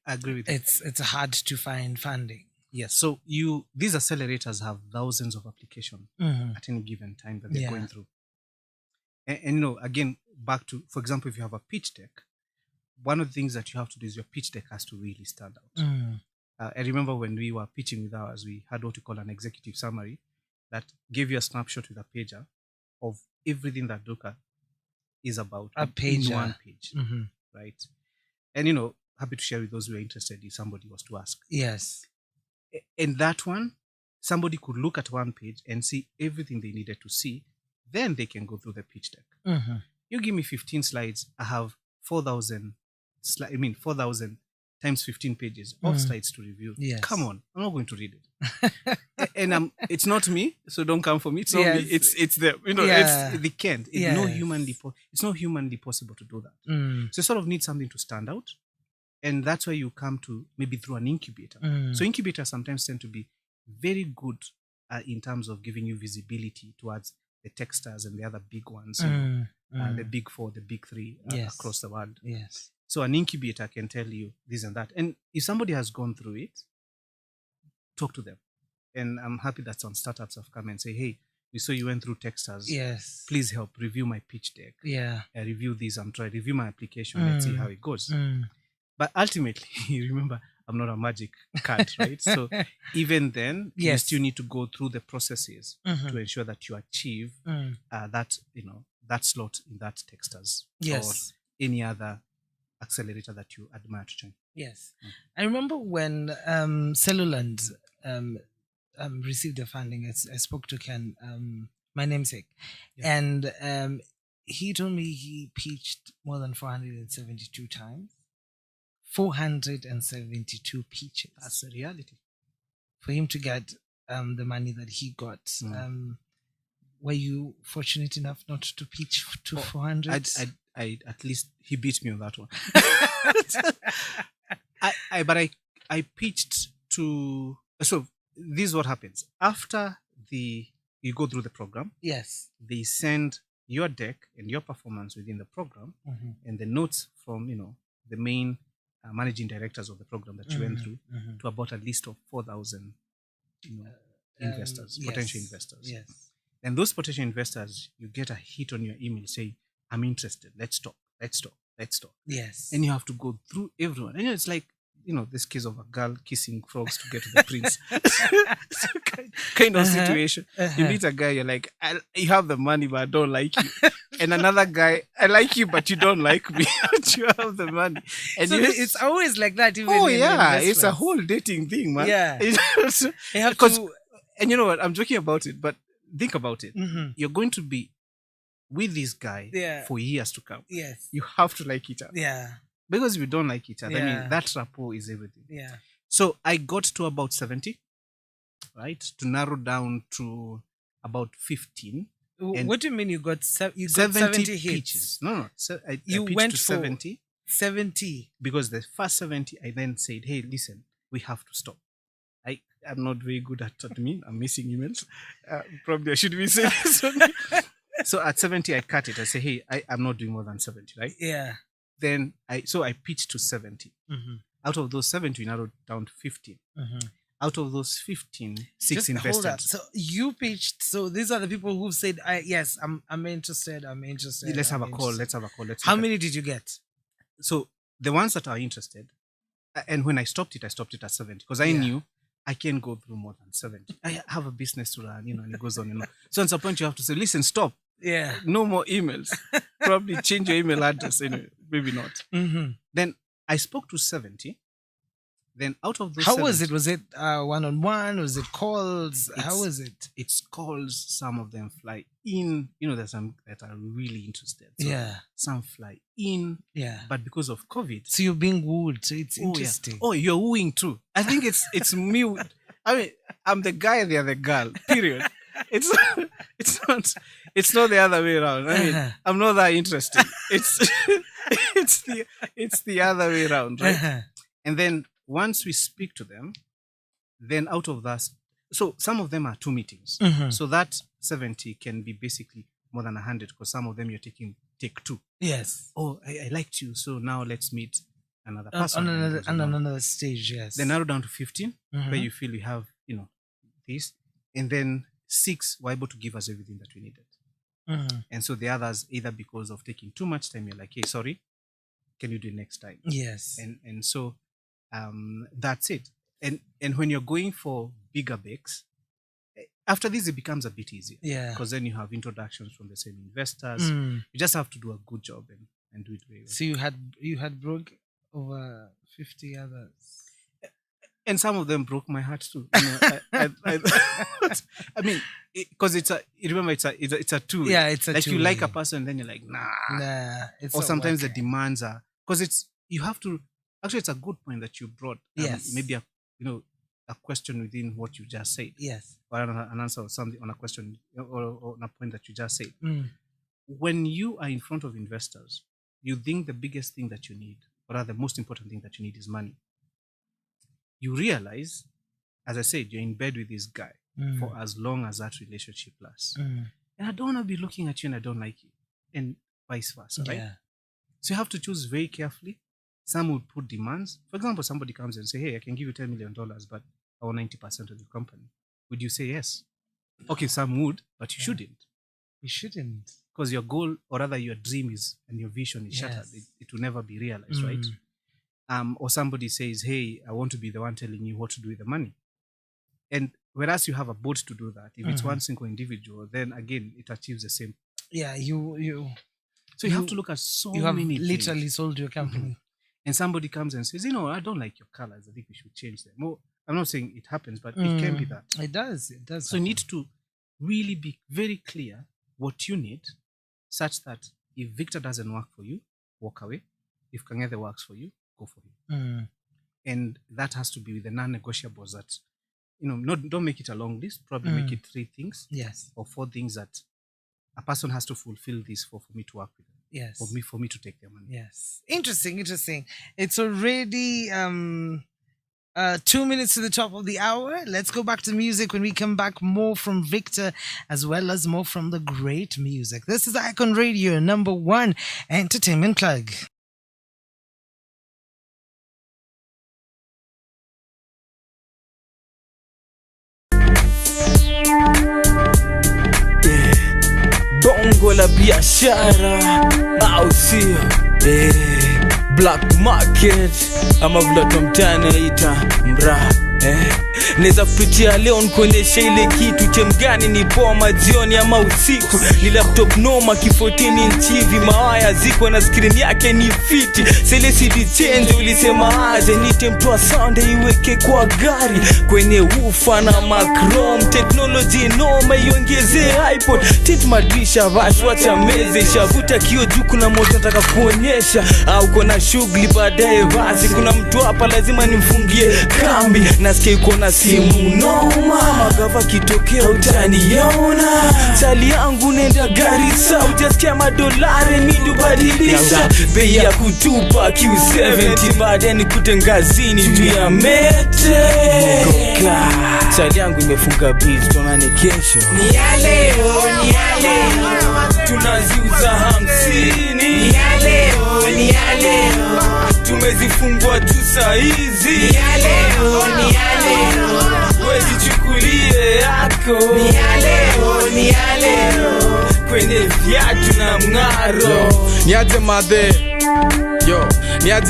I agree with you. It's hard to find funding? Yes. So these accelerators have thousands of applications at any given time that they're going through. And again, back to, for example, if you have a pitch deck, one of the things that you have to do is your pitch deck has to really stand out. I remember when we were pitching with ours, we had what we call an executive summary that gave you a snapshot with a pager of everything that Duhqa is about in one page, right? And happy to share with those who are interested if somebody was to ask. Yes. In that one, somebody could look at one page and see everything they needed to see. Then they can go through the pitch deck. You give me 15 slides, I have 4,000 times 15 pages of slides to review. Yes. Come on, I'm not going to read it. And it's not me, so don't come for me. It's not me. It's them. They can't. It's not humanly possible to do that. So you sort of need something to stand out. And that's why you come to maybe through an incubator. So incubators sometimes tend to be very good in terms of giving you visibility towards the Techstars and the other big ones, the big four, the big three across the world. Yes. So an incubator can tell you this and that. And if somebody has gone through it, talk to them. And I'm happy that some startups have come and say, hey, we saw you went through Techstars. Yes. Please help review my pitch deck. Yeah. Review this. I'm trying to review my application. Let's see how it goes. But ultimately, remember, I'm not a magic cat, right? So even then, you still need to go through the processes to ensure that you achieve that slot in that Techstars or any other accelerator that you admire to join. Yes. I remember when Celluland received the funding, I spoke to Ken, my namesake, and he told me he pitched more than 472 times. 472 pitches. That's the reality. For him to get the money that he got. Were you fortunate enough not to pitch to 400? I at least he beat me on that one. I pitched to. So this is what happens after you go through the program. Yes, they send your deck and your performance within the program and the notes from the main managing directors of the program that you went through to about a list of 4,000 investors, potential investors. Yes. And those potential investors, you get a hit on your email saying, I'm interested. Let's talk. Yes. And you have to go through everyone. And it's like, this case of a girl kissing frogs to get to the prince. kind of situation. You meet a guy, you're like, you have the money, but I don't like you. And another guy, I like you, but you don't like me. But you have the money. And so it's always like that. Even it's a whole dating thing, man. Yeah. And you know what? I'm joking about it, but think about it. You're going to be with this guy for years to come. Yes. You have to like each other. Yeah. Because if you don't like each other, I mean, that rapport is everything. Yeah. So I got to about 70, right? To narrow down to about 15. What do you mean you got 70 hits? Pitches? No. I you pitched went to for 70. 70. Because the first 70, I then said, hey, listen, we have to stop. I'm not very good at admin. I'm missing emails. Probably I should be saying this. So at 70, I cut it. I say, hey, I'm not doing more than 70, right? Yeah. Then I pitched to 70. Out of those 70, we narrowed down to 15. Out of those 15, 6 invested. So you pitched. So these are the people who said, yes, I'm interested. Let's have a call. How many did you get? So the ones that are interested, and when I stopped it at 70 because I knew I can't go through more than 70. I have a business to run, and it goes on and on. So at some point you have to say, listen, stop. Yeah. No more emails. Probably change your email address. Maybe not. Then I spoke to 70. Then out of those, how was it? Was it one-on-one? Was it calls? How was it? It's calls. Some of them fly in. There's some that are really interested. So some fly in. Yeah. But because of COVID, so you're being wooed. So it's interesting. Yeah. Oh, you're wooing too. I think it's me. I mean, I'm the guy. They're the girl. Period. It's not the other way around. I mean, I'm not that interested. It's the other way around, right? And then once we speak to them, then out of that, so some of them are 2 meetings. So that 70 can be basically more than 100 because some of them you're taking take 2. Yes. Oh, I liked you, so now let's meet another person on another stage. Yes. Then narrow down to 15 where you feel you have this, and then 6 were able to give us everything that we needed. And so the others, either because of taking too much time, you're like, hey, sorry, can you do it next time? Yes. And so that's it. And when you're going for bigger bakes, after this it becomes a bit easier. Yeah. Because then you have introductions from the same investors. You just have to do a good job and do it very well. So you had broke over 50 others. And some of them broke my heart too. I mean, because it's a 2. Yeah, it's a like 2. You like a person, then you're like, nah. Or sometimes the demands are, because you have to. Actually, it's a good point that you brought. Yes. Maybe a question within what you just said. Yes. Or an answer or something on a question or on a point that you just said. When you are in front of investors, you think the biggest thing that you need, or rather the most important thing that you need, is money. You realize, as I said, you're in bed with this guy for as long as that relationship lasts. And I don't want to be looking at you and I don't like you. And vice versa, right? So you have to choose very carefully. Some would put demands. For example, somebody comes and say, hey, I can give you $10 million, but I want 90% of the company. Would you say yes? Okay, some would, but you shouldn't. You shouldn't. Because your goal, or rather your dream is, and your vision is shattered. It will never be realized, right? Or somebody says, hey, I want to be the one telling you what to do with the money. And whereas you have a board to do that, if it's one single individual, then again, it achieves the same. Yeah, So you have to look at so many things. You have literally sold your company. And somebody comes and says, I don't like your colors. I think we should change them. Well, I'm not saying it happens, but it can be that. It does. So you need to really be very clear what you need, such that if Victor doesn't work for you, walk away. If Kang'ethe works for you, go for him. And that has to be with the non-negotiables that, don't make it a long list. Probably make it 3 things. Yes. Or 4 things that a person has to fulfill this for me to work with them. Yes. For me to take their money. Yes. Interesting. It's already 2 minutes to the top of the hour. Let's go back to music. When we come back, more from Victor as well as more from the great music. This is Icon Radio, #1 entertainment plug. Bongo la biashara au sio? Black market ama vile tumtane ita mra. Neza kupitia leo nikuonyesha ile kitu chemgani ni poma jioni ama usiku. Ni laptop noma ki14 inch hivi, mawaya ziko na screen yake ni fiti. Sele CD change ulisema aje nite mtoa sound iweke kwa gari kwenye ufa na macrom. Technology noma iongeze iPod tint madrisha basi wacha meze shavuta kio juu kuna moto nataka kuonyesha au kuna shughuli baadaye basi kuna mtu hapa lazima nimfungie kambi. Nasikia uko na simu noma magava kitokea utaniona chali yangu nenda Garissa ujasikia madolari midu badilisha bei ya kutupa Q70 baadaye nikute ngazini juu ya mete Ngoka chali yangu imefunga biz tuonane kesho ni ya leo tunaziuza 50 ni ya leo tumezifungua tu saizi ni ya leo wezi chukulie yako ni ya leo kwenye viatu na mngaro. Niaje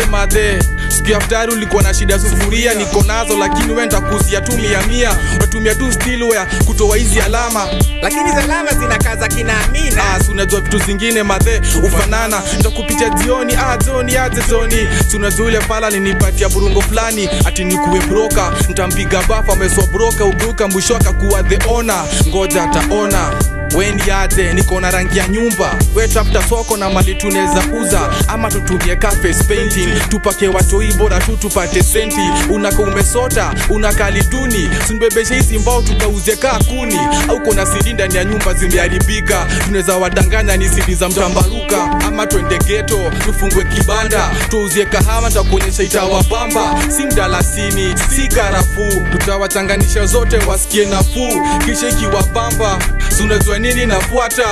madhe siku aftari ulikuwa na shida sufuria niko nazo lakini wewe nitakuuzia tu 100 unatumia tu stillware kutoa hizi alama lakini zalama zinakaza kinaamina. Si unajua vitu zingine madhe ufanana nitakupitia jioni Johnny aje Johnny si unajua ile pala ninipatia burungo fulani ati nikuwe broker nitampiga bafa ameswa broker ubuka mwisho akakuwa the owner ngoja ataona Weni aje niko na rangi ya nyumba, we tafuta soko na mali tuneza uza, ama tutumie cafe painting, tupake watoi bora tu tupate senti. Unaka umesota, unakali duni, sinbebeshe hizi mbao tukauze kaa kuni. Au kona sidi ndani ya nyumba zimeharibika, tuneza wadanganya ni sidi za mtambaruka. Ama twende ghetto, tufungwe kibanda, tuuzie kahawa takuonyesha itawabamba. Si mdalasini, si karafuu, tutawachanganisha zote wasikie nafuu. Kisha ikiwabamba, sunazua nini nafuata,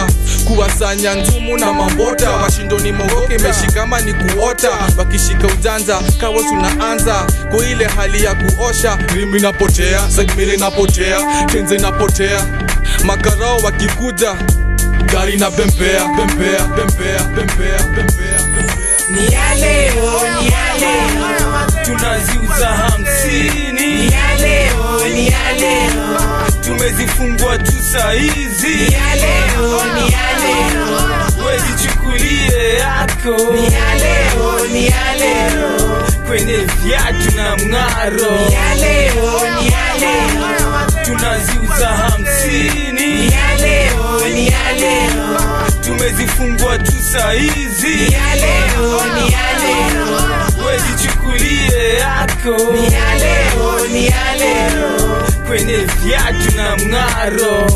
kuwasanya nzumu na mambota. Mashindoni mogoke meshikama ni kuota, wakishika ujanja kawa tunaanza kwa ile hali ya kuosha. Rimi napotea, segmili napotea, tenze napotea. Makarao wakikuja, gari na bembea, bembea, bembea, bembea, bembea. Ni ya leo, tunaziuza 50. Ni ya leo, tumezifungua tu saizi. Ni ya leo, wezi chukulie yako. Ni ya leo, kwenye viatu na mng'aro. Ni ya leo, tunaziuza 50. Ni ya leo, tumezifungua tu saizi. Ni ya leo, wezi chukulie yako. Ni ya leo, kwenye viatu na mng'aro.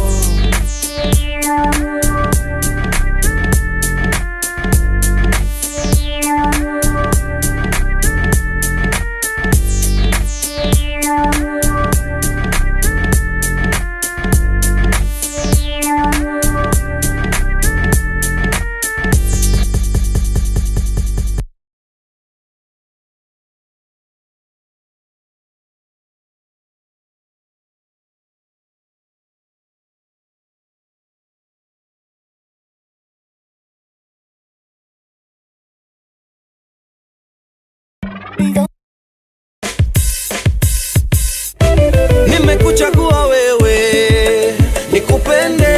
Nimekuchagua wewe nikupende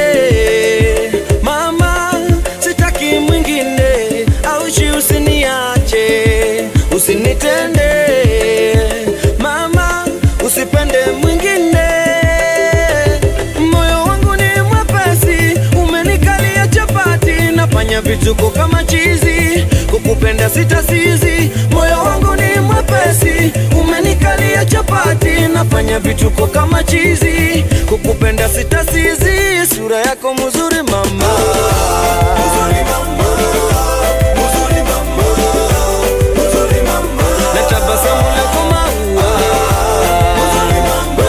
mama, sitaki mwingine, aushi usiniache, usinitende mama, usipende mwingine. Moyo wangu ni mwepesi, umenikalia chapati, nafanya vituko kama chizi, kukupenda sitasizi. Moyo wangu ni mwepesi, umenikalia chapati, nafanya vituko kama chizi, kukupenda sitasizi. Sura yako mzuri mama, mzuri mama, mzuri mama, mzuri mama, na tabasamu lako maua. Mzuri mama,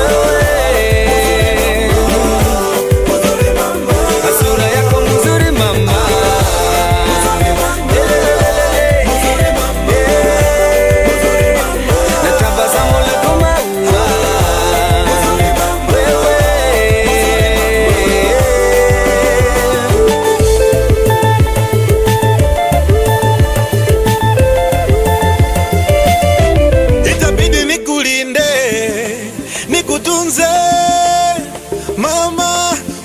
mzuri mama, sura yako mzuri mama.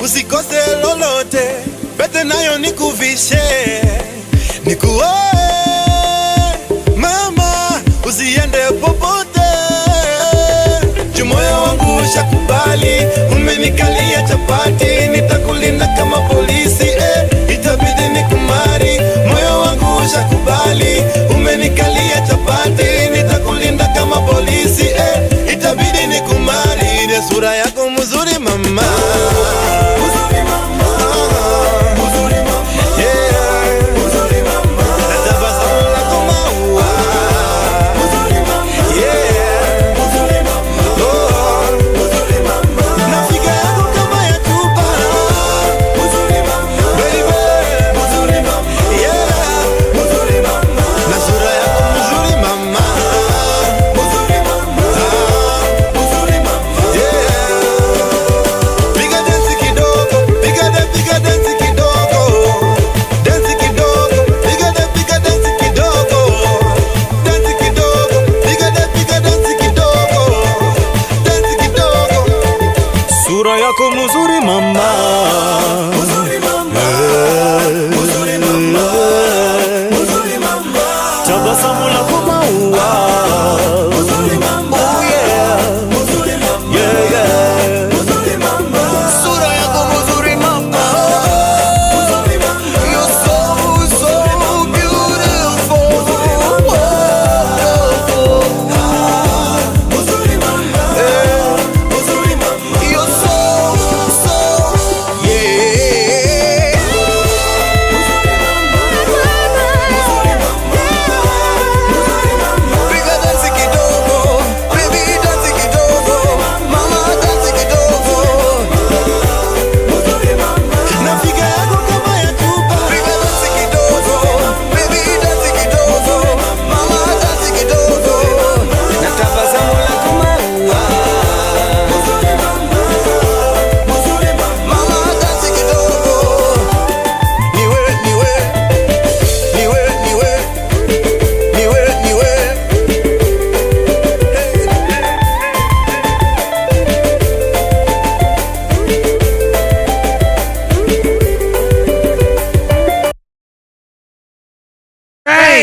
Usikose lolote, pete nayo nikuvishe, nikuoe mama, usiende popote. Moyo wangu ushakubali, umenikalia chapati, nitakulinda kama polisi, itabidi nikumari. Moyo wangu ushakubali, umenikalia chapati, nitakulinda kama polisi, itabidi nikumari. Ile sura yako mzuri mama, mzuri mama, mzuri mama, yeah, mzuri mama, na tabasamu lako maua. Mzuri mama, yeah, mzuri mama, oh, mzuri mama, na figa yako kama ya chupa. Mzuri mama, baby, mzuri mama, yeah, mzuri mama, na sura yako mzuri mama. Mzuri mama, mzuri mama, yeah. Piga dance kidogo, piga dance kidogo, dance kidogo, piga dance kidogo, dance kidogo, piga dance kidogo, dance kidogo. Sura yako mzuri mama, mzuri mama, mzuri mama, mzuri mama, tabasamu lako maua. Mzuri mama, oh yeah, mzuri mama, yeah, yeah, mzuri mama, sura yako mzuri mama.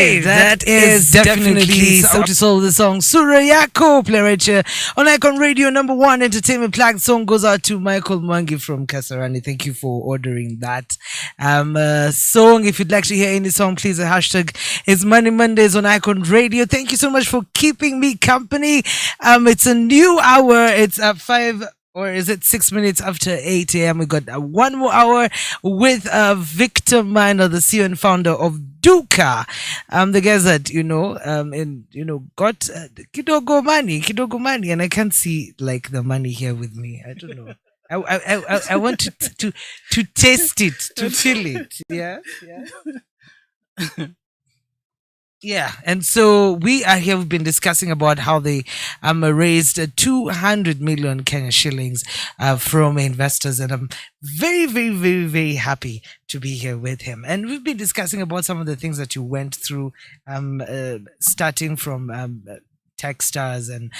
Okay, that is definitely Sauti Soul, the song Sura Yako, play right here on Icon Radio, #1 entertainment plug. Song goes out to Michael Mwangi from Kasarani. Thank you for ordering that song. If you'd like to hear any song, please, the hashtag is Money Mondays on Icon Radio. Thank you so much for keeping me company. It's a new hour. It's at 5, or is it 6 minutes after 8 a.m.? We got one more hour with Victor Minor, the CEO and founder of Duhqa. The guys that, got kidogo money, and I can't see like the money here with me. I don't know. I want to taste it, to feel it. Yeah. Yeah, and so we are here. We've been discussing about how they raised 200 million Kenya shillings from investors, and I'm very, very, very, very happy to be here with him. And we've been discussing about some of the things that you went through, starting from Techstars, and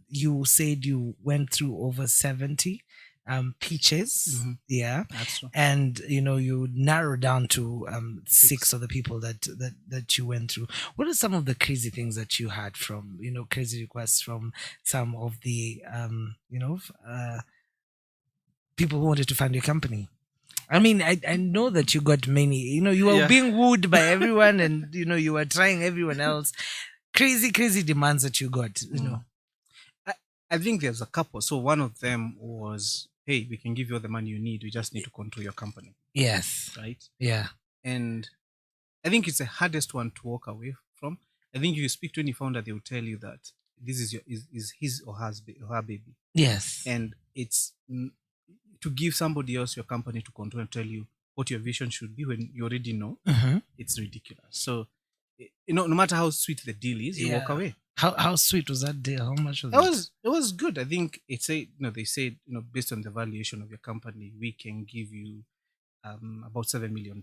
you said you went through over 70 pitches. Mm-hmm. Yeah, that's true. And you narrow down to 6 of the people that you went through. What are some of the crazy things that you had from crazy requests from some of the people who wanted to fund your company? I mean, I know that you got many. You were being wooed by everyone, and you were trying everyone else. Crazy demands that you got. I think there's a couple. So one of them was, hey, we can give you all the money you need. We just need to control your company. Yes. Right? Yeah. And I think it's the hardest one to walk away from. I think if you speak to any founder, they will tell you that this is his or her baby. Yes. And it's to give somebody else your company to control and tell you what your vision should be when you already know, it's ridiculous. So, no matter how sweet the deal is, you walk away. How sweet was that deal? How much was it? It was good. I think they said, based on the valuation of your company, we can give you about $7 million.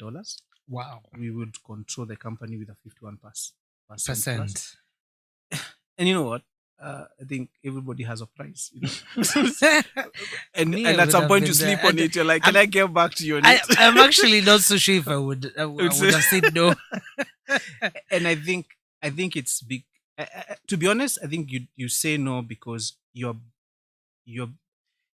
Wow. We would control the company with a 51%. And you know what? I think everybody has a price. and at some point you sleep on it. You're like, can I get back to your net? I'm actually not so sure if I would have said no. And I think it's big. To be honest, I think you say no because your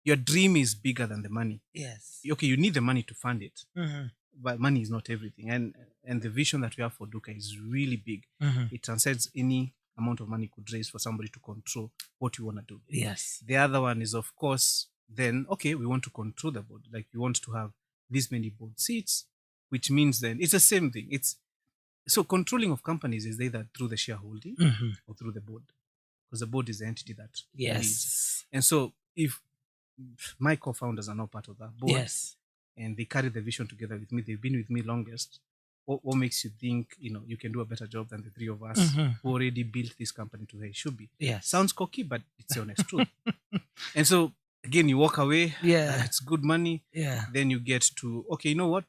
dream is bigger than the money. Yes. Okay, you need the money to fund it, Mhm. but money is not everything. And the vision that we have for Duhqa is really big. Mhm. It transcends any amount of money could raise for somebody to control what you want to do. Yes. The other one is, of course, then, okay, we want to control the board. Like, we want to have this many board seats, which means then it's the same thing. So controlling of companies is either through the shareholding or through the board, because the board is the entity that leads. And so if my co-founders are not part of that board, yes, and they carry the vision together with me, they've been with me longest, what makes you think you can do a better job than the three of us who already built this company to where it should be? Yes. Sounds cocky, but it's the honest truth. And so again, you walk away. Yeah. It's good money. Yeah. Then you get to, okay, you know what?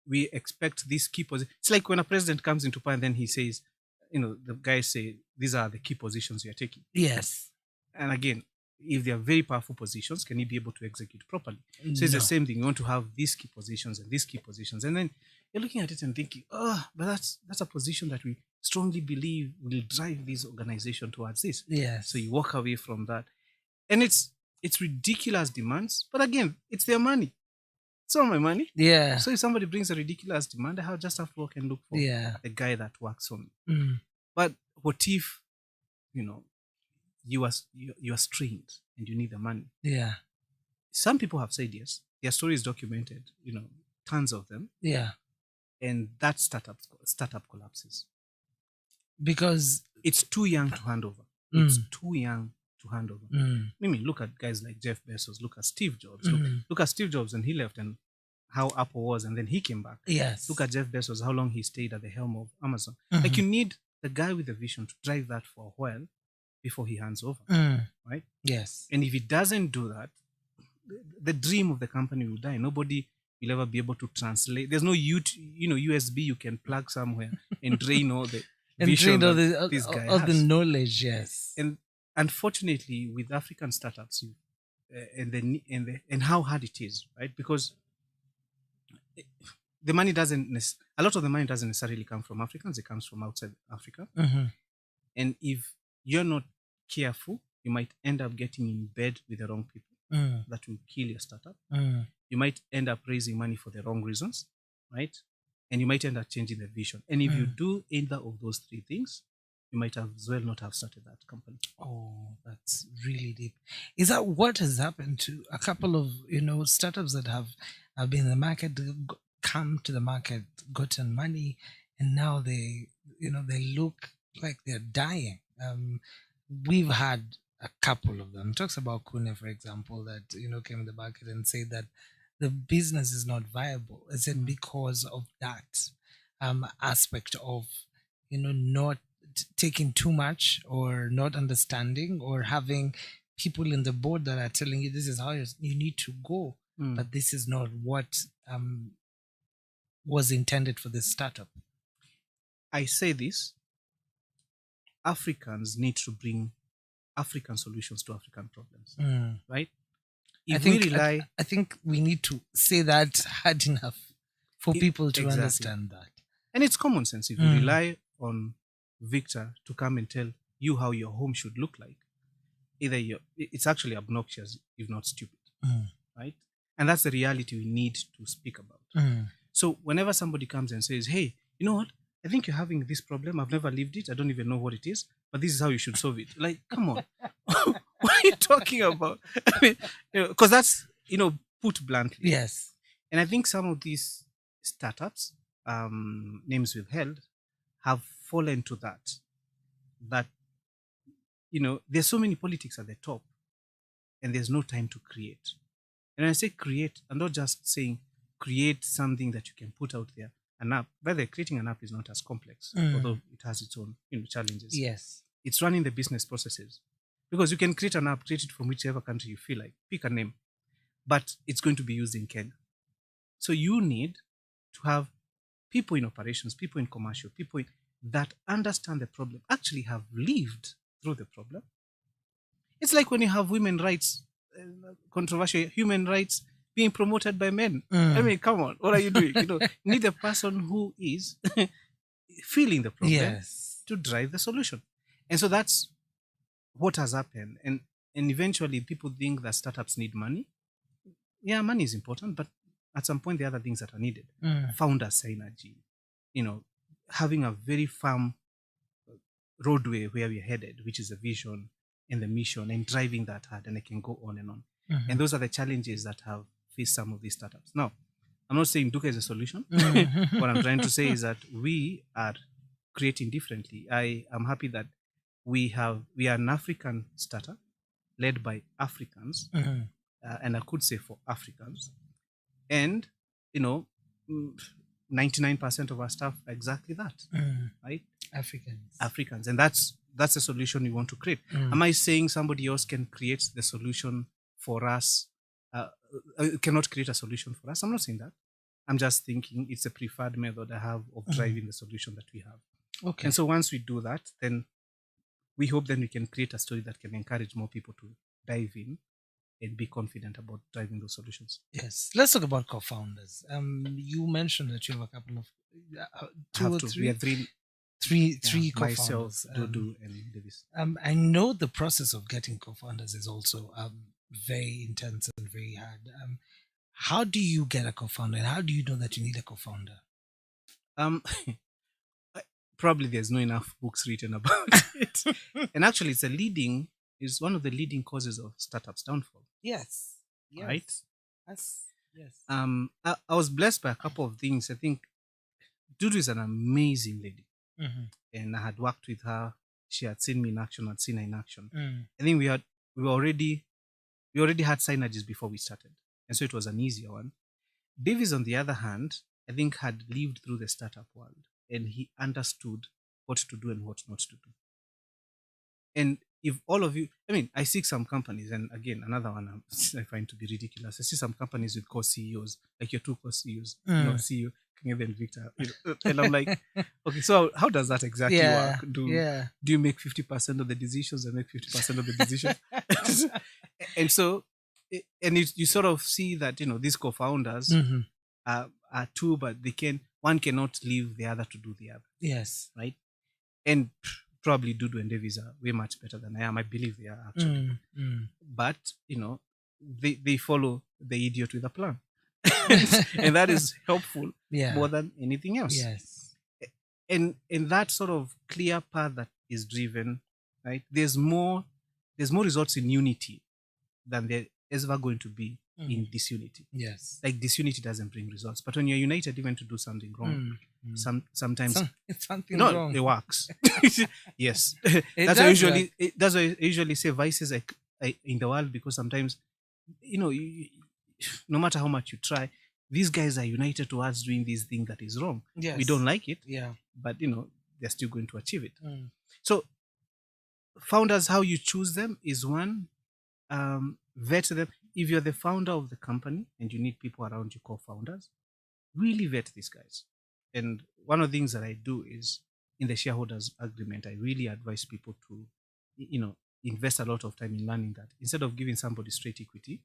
We expect these key positions. It's like when a president comes into power and then he says, the guys say, these are the key positions you're taking. Yes. And again, if they are very powerful positions, can he be able to execute properly? So it's the same thing. You want to have these key positions and these key positions. And then you're looking at it and thinking, but that's a position that we strongly believe will drive this organization towards this. Yes. So you walk away from that. And it's ridiculous demands. But again, it's their money. It's not my money. Yeah. So if somebody brings a ridiculous demand, I just have to work and look for a guy that works on it. Mm. But what if, you are strained and you need the money? Yeah. Some people have said yes. Their story is documented, tons of them. Yeah. And that startup collapses. Because it's too young to hand over. It's too young to hand over. I mean, look at guys like Jeff Bezos, look at Steve Jobs. Look at Steve Jobs when he left and how Apple was, and then he came back. Yes. Look at Jeff Bezos, how long he stayed at the helm of Amazon. Like, you need the guy with the vision to drive that for a while before he hands over. Right? Yes. And if he doesn't do that, the dream of the company will die. Nobody will ever be able to translate. There's no USB you can plug somewhere and drain all the vision that this guy has. The knowledge. Yes. And unfortunately, with African startups, and how hard it is, right? Because the money doesn't, a lot of the money doesn't necessarily come from Africans. It comes from outside Africa. And if you're not careful, you might end up getting in bed with the wrong people that will kill your startup. You might end up raising money for the wrong reasons, right? And you might end up changing the vision. And if you do either of those three things, you might as well not have started that company. Oh, that's really deep. Is that what has happened to a couple of, startups that have been in the market, come to the market, gotten money, and now they look like they're dying? We've had a couple of them. Talks about Kune, for example, that came in the market and said that the business is not viable. Is it because of that aspect of not taking too much, or not understanding, or having people in the board that are telling you this is how you need to go, but this is not what was intended for this startup? I say this: Africans need to bring African solutions to African problems, right? I think we need to say that hard enough for people to understand that. And it's common sense. If you rely on Victor to come and tell you how your home should look like, it's actually obnoxious, if not stupid, right? And that's the reality we need to speak about. So whenever somebody comes and says, hey, you know what? I think you're having this problem. I've never lived it. I don't even know what it is, but this is how you should solve it. Like, come on. What are you talking about? I mean, because that's, put bluntly. Yes. And I think some of these startups, names we've held, have fallen to that, there's so many politics at the top and there's no time to create. And when I say create, I'm not just saying create something that you can put out there, an app. By the way, creating an app is not as complex, although it has its own challenges. Yes. It's running the business processes. Because you can create an app, create it from whichever country you feel like, pick a name, but it's going to be used in Kenya. So you need to have people in operations, people in commercial, people that understand the problem, actually have lived through the problem. It's like when you have women rights, controversial human rights being promoted by men. I mean, come on, what are you doing? You need a person who is feeling the problem to drive the solution. And so that's what has happened. And eventually people think that startups need money. Yeah, money is important, but at some point there are other things that are needed. Founder synergy, having a very firm roadway where we're headed, which is the vision and the mission, and driving that hard, and I can go on and on. And those are the challenges that have faced some of these startups. Now, I'm not saying Duhqa is a solution. What I'm trying to say is that we are creating differently. I am happy that we are an African startup led by Africans, and I could say for Africans. And, 99% of our staff are exactly that, right? Africans. And that's the solution we want to create. Am I saying somebody else can create the solution for us? Cannot create a solution for us? I'm not saying that. I'm just thinking it's a preferred method I have of driving the solution that we have. Okay. And so once we do that, then we hope then we can create a story that can encourage more people to dive in and be confident about driving those solutions. Yes. Let's talk about co-founders. You mentioned that you have a couple of two or three. We have three co-founders. Myself, Dudu, and Davis. I know the process of getting co-founders is also very intense and very hard. How do you get a co-founder, and how do you know that you need a co-founder? Probably there's not enough books written about it. And actually, it's one of the leading causes of startups' downfall. Yes. Right? Yes. I was blessed by a couple of things. I think Dudu is an amazing lady. And I had worked with her. She had seen me in action, I'd seen her in action. I think we already had synergies before we started. And so it was an easier one. Davis, on the other hand, I think had lived through the startup world, and he understood what to do and what not to do. And if all of you, I see some companies, and again, another one I find to be ridiculous. I see some companies with co-CEOs, like your two co-CEOs, CEO, Kang'ethe and Victor. And I'm like, okay, so how does that exactly work? Do you make 50% of the decisions and make 50% of the decisions? And so, and you sort of see that, these co-founders are are two, but one cannot leave the other to do the other. Yes. Right? And probably Dudu and Davies are way much better than I am. I believe they are actually. But, they follow the idiot with a plan. And that is helpful more than anything else. Yes. And that sort of clear path that is driven, right? There's more results in unity than there is ever going to be in disunity. Yes. Like disunity doesn't bring results. But when you're united even to do something wrong, sometimes something wrong. It works. Yes. That's why I usually say vices in the world, because sometimes, no matter how much you try, these guys are united towards doing this thing that is wrong. Yes. We don't like it, but they're still going to achieve it. So founders, how you choose them is one, vet them. If you're the founder of the company and you need people around you co-founders, really vet these guys. And one of the things that I do is, in the shareholders agreement, I really advise people to, invest a lot of time in learning that instead of giving somebody straight equity,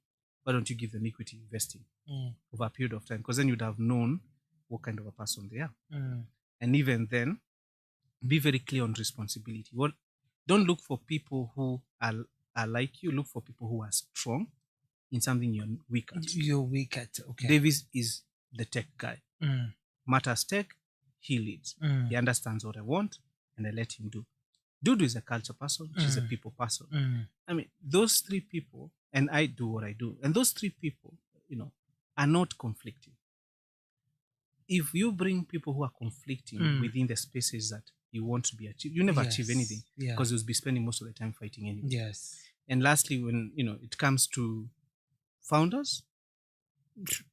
why don't you give them equity investing over a period of time? Because then you'd have known what kind of a person they are. And even then, be very clear on responsibility. Don't look for people who are like you. Look for people who are strong in something you're weak at. You're weak at, okay. Davis is the tech guy. Matters tech, he leads. He understands what I want, and I let him do. Dudu is a culture person. She's a people person. I mean, those three people, and I do what I do, and those three people, are not conflicting. If you bring people who are conflicting within the spaces that you want to be achieved, you never achieve anything, because you'll be spending most of the time fighting anyway. Yes. And lastly, when it comes to founders,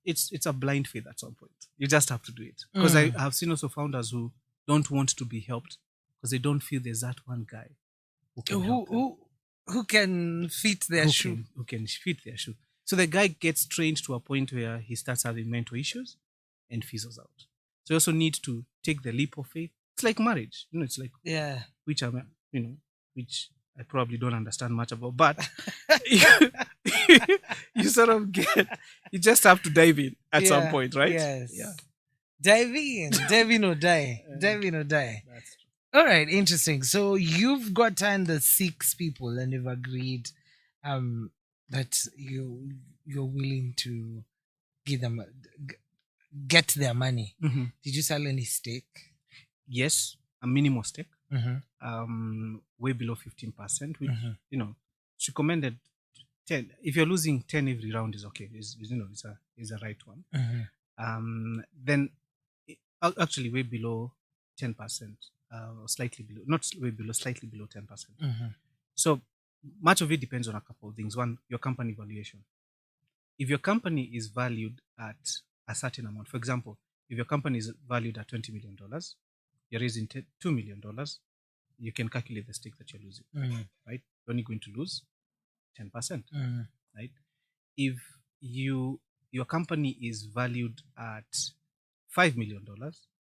it's a blind faith at some point. You just have to do it. Because I have seen also founders who don't want to be helped because they don't feel there's that one guy who can fit their shoe. Who can fit their shoe. So the guy gets trained to a point where he starts having mental issues and fizzles out. So you also need to take the leap of faith. It's like marriage. It's like which I probably don't understand much about, but you sort of you just have to dive in at some point, right? Yes. Yeah. Dive in or die. Dive in or die. That's true. All right, interesting. So you've gotten the 6 people and you've agreed that you're willing to give them get their money. Did you sell any stake? Yes, a minimal stake. Way below 15%, which it's recommended 10. If you're losing 10 every round is okay. It's a right one. Then actually way below 10%, or slightly below, not way below, slightly below 10%. So much of it depends on a couple of things. One, your company valuation. If your company is valued at a certain amount, for example, if your company is valued at $20 million, you're raising $2 million, you can calculate the stake that you're losing, right? You're only going to lose 10%, right? If your company is valued at $5 million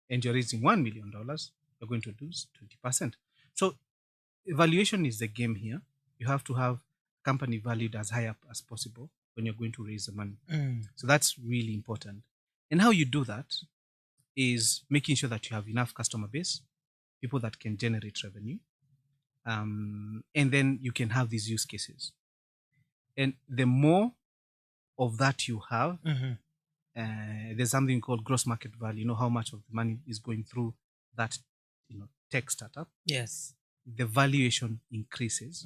and you're raising $1 million, you're going to lose 20%. So valuation is the game here. You have to have a company valued as high up as possible when you're going to raise the money. So that's really important. And how you do that is making sure that you have enough customer base, people that can generate revenue, and then you can have these use cases. And the more of that you have, there's something called gross market value. You know how much of the money is going through that tech startup. Yes. The valuation increases.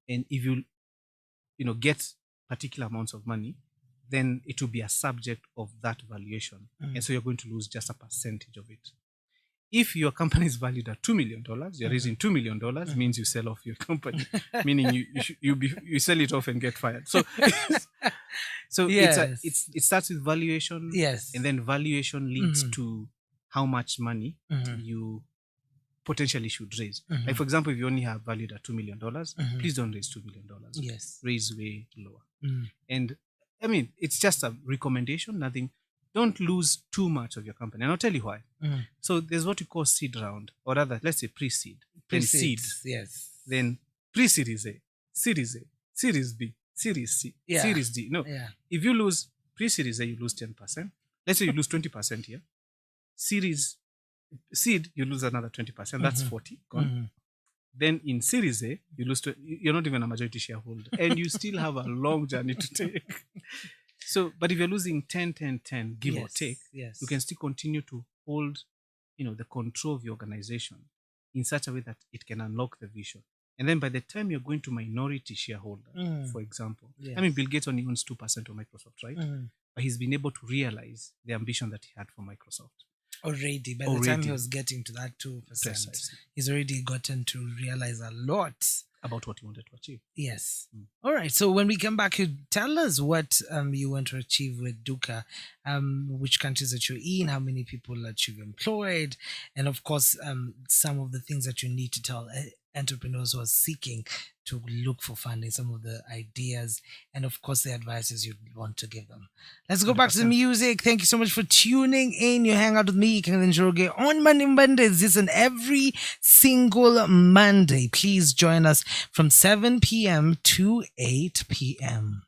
And if you get particular amounts of money, then it will be a subject of that valuation. And so you're going to lose just a percentage of it. If your company is valued at $2 million, you're raising $2 million, means you sell off your company, meaning you sell it off and get fired. So, yes. it starts with valuation, and then valuation leads to how much money you potentially should raise. Like for example, if you only have valued at $2 million, please don't raise $2 million. Yes, raise way lower. And I mean, it's just a recommendation. Nothing. Don't lose too much of your company. And I'll tell you why. So there's what we call seed round, or rather, let's say pre-seed. Then seed. Yes. Then pre-series A, Series A, Series B, Series C, Series D. No. If you lose pre-series A, you lose 10%. let's say you lose 20% here. Seed, you lose another 20%. That's 40 gone. Then in Series A, you're not even a majority shareholder, and you still have a long journey to take. So, but if you're losing 10, 10, 10, give or take, you can still continue to hold, the control of your organization in such a way that it can unlock the vision. And then by the time you're going to minority shareholder, for example, I mean, Bill Gates only owns 2% of Microsoft, right? But he's been able to realize the ambition that he had for Microsoft. Already, by the time he was getting to that 2%, Precisely. he's already gotten to realize a lot about what he wanted to achieve. Yes. All right. So when we come back, you tell us what you want to achieve with Duhqa, which countries that you're in, how many people that you've employed, and of course, some of the things that you need to tell entrepreneurs who are seeking to look for funding, some of the ideas, and of course the advices you'd want to give them. Let's go back to the music. Thank you so much for tuning in. You hang out with me, Kang'ethe, on Mondays. This and every single Monday. Please join us from 7 p.m. to 8 p.m.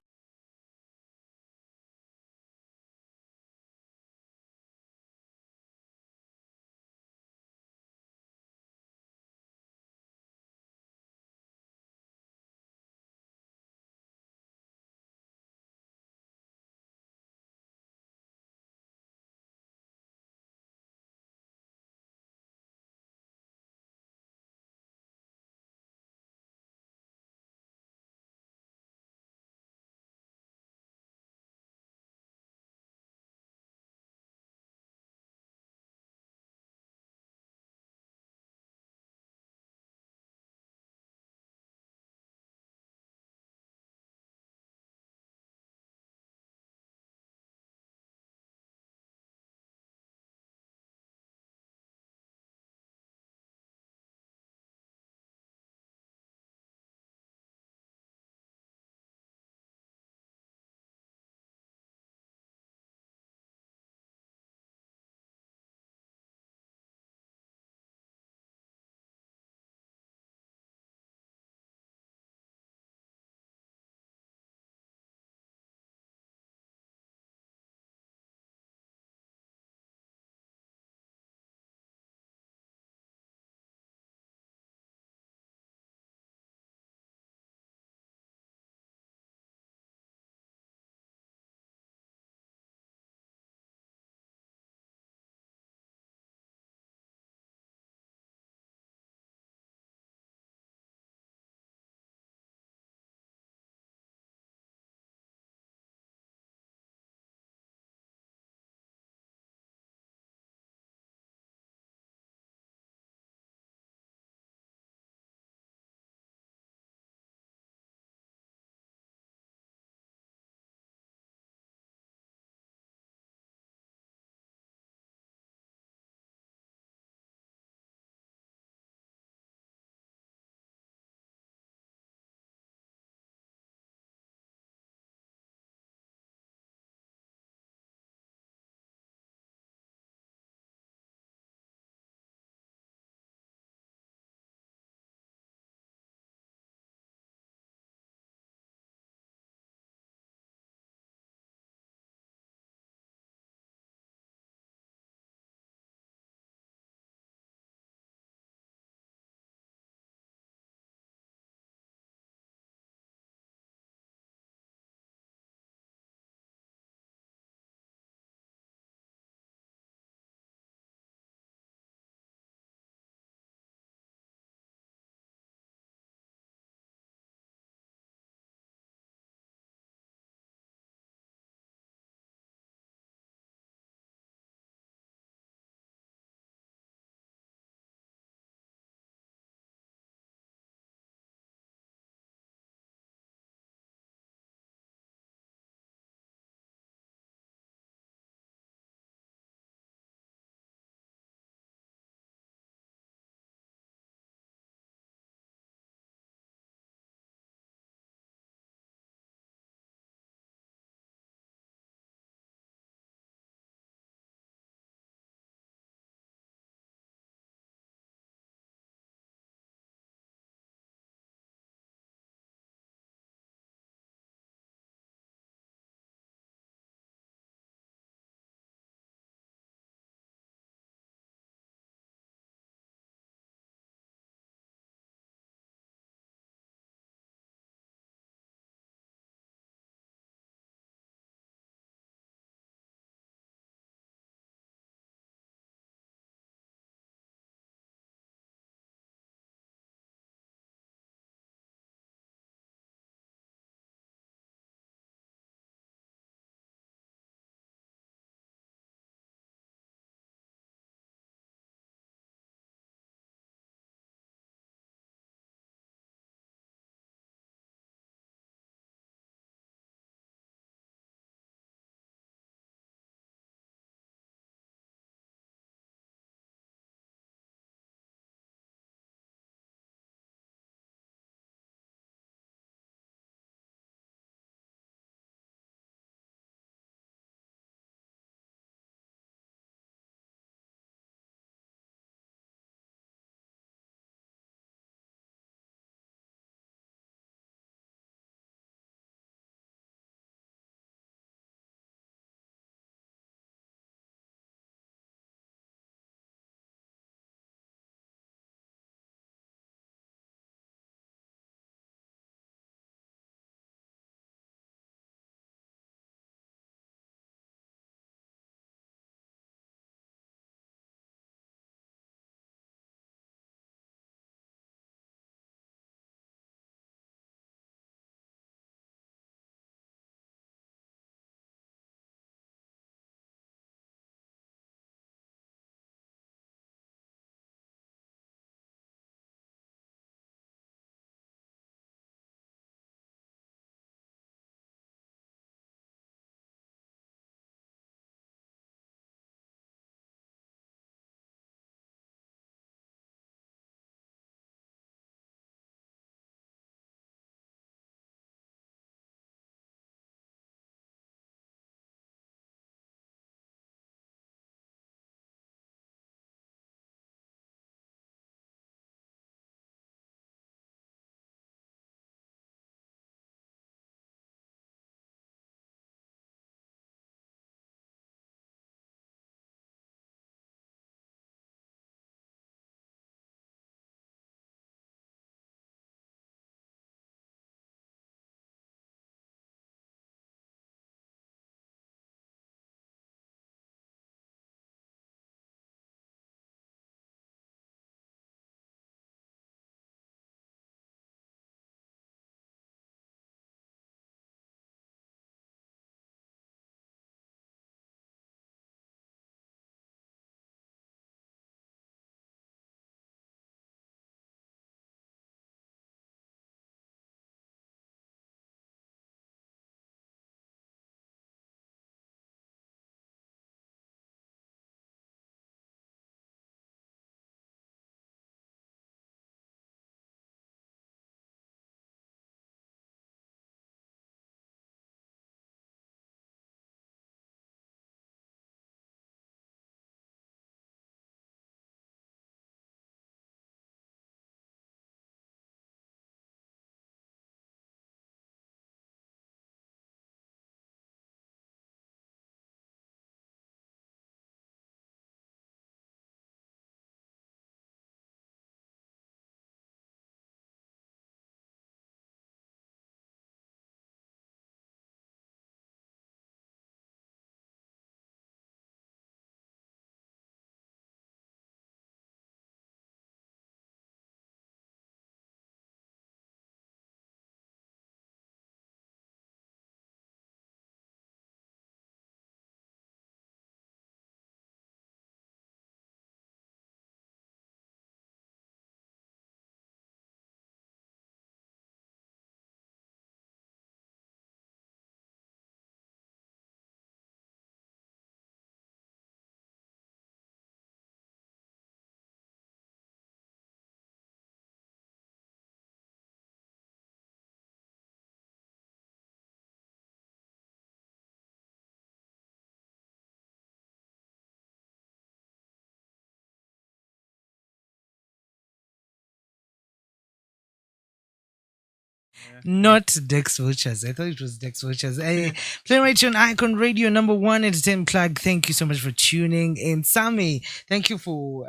Not Dex Vultures. I thought it was Dex Vultures. Playing right here on Icon Radio, number one entertainment plug. Thank you so much for tuning in. Sammy, thank you for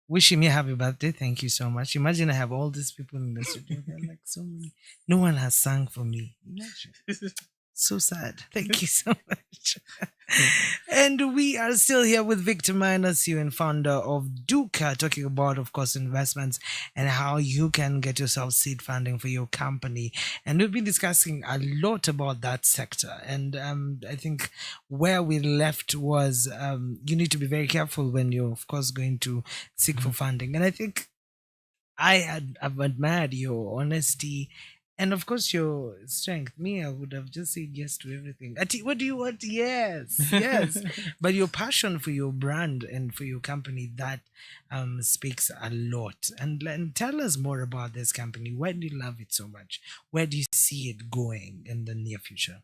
wishing me a happy birthday. Thank you so much. Imagine I have all these people in the studio. They're like so many. No one has sung for me. Imagine. So sad. Thank you so much. And we are still here with Victor Minus, CEO and founder of Duhqa, talking about, of course, investments and how you can get yourself seed funding for your company. And we've been discussing a lot about that sector. And I think where we left was you need to be very careful when you're, of course, going to seek for funding. And I think I've admired your honesty and of course your strength. Me, I would have just said yes to everything. What do you want? Yes, yes. But your passion for your brand and for your company, that speaks a lot. And tell us more about this company. Why do you love it so much? Where do you see it going in the near future?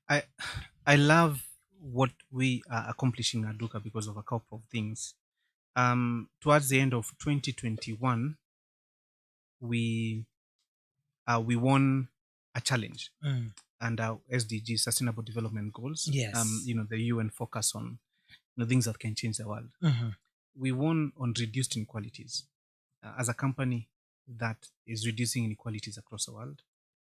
I love what we are accomplishing at Duhqa because of a couple of things. Towards the end of 2021, we won a challenge and our SDG, Sustainable Development Goals. Yes. The UN focus on things that can change the world. We won on reduced inequalities. As a company that is reducing inequalities across the world,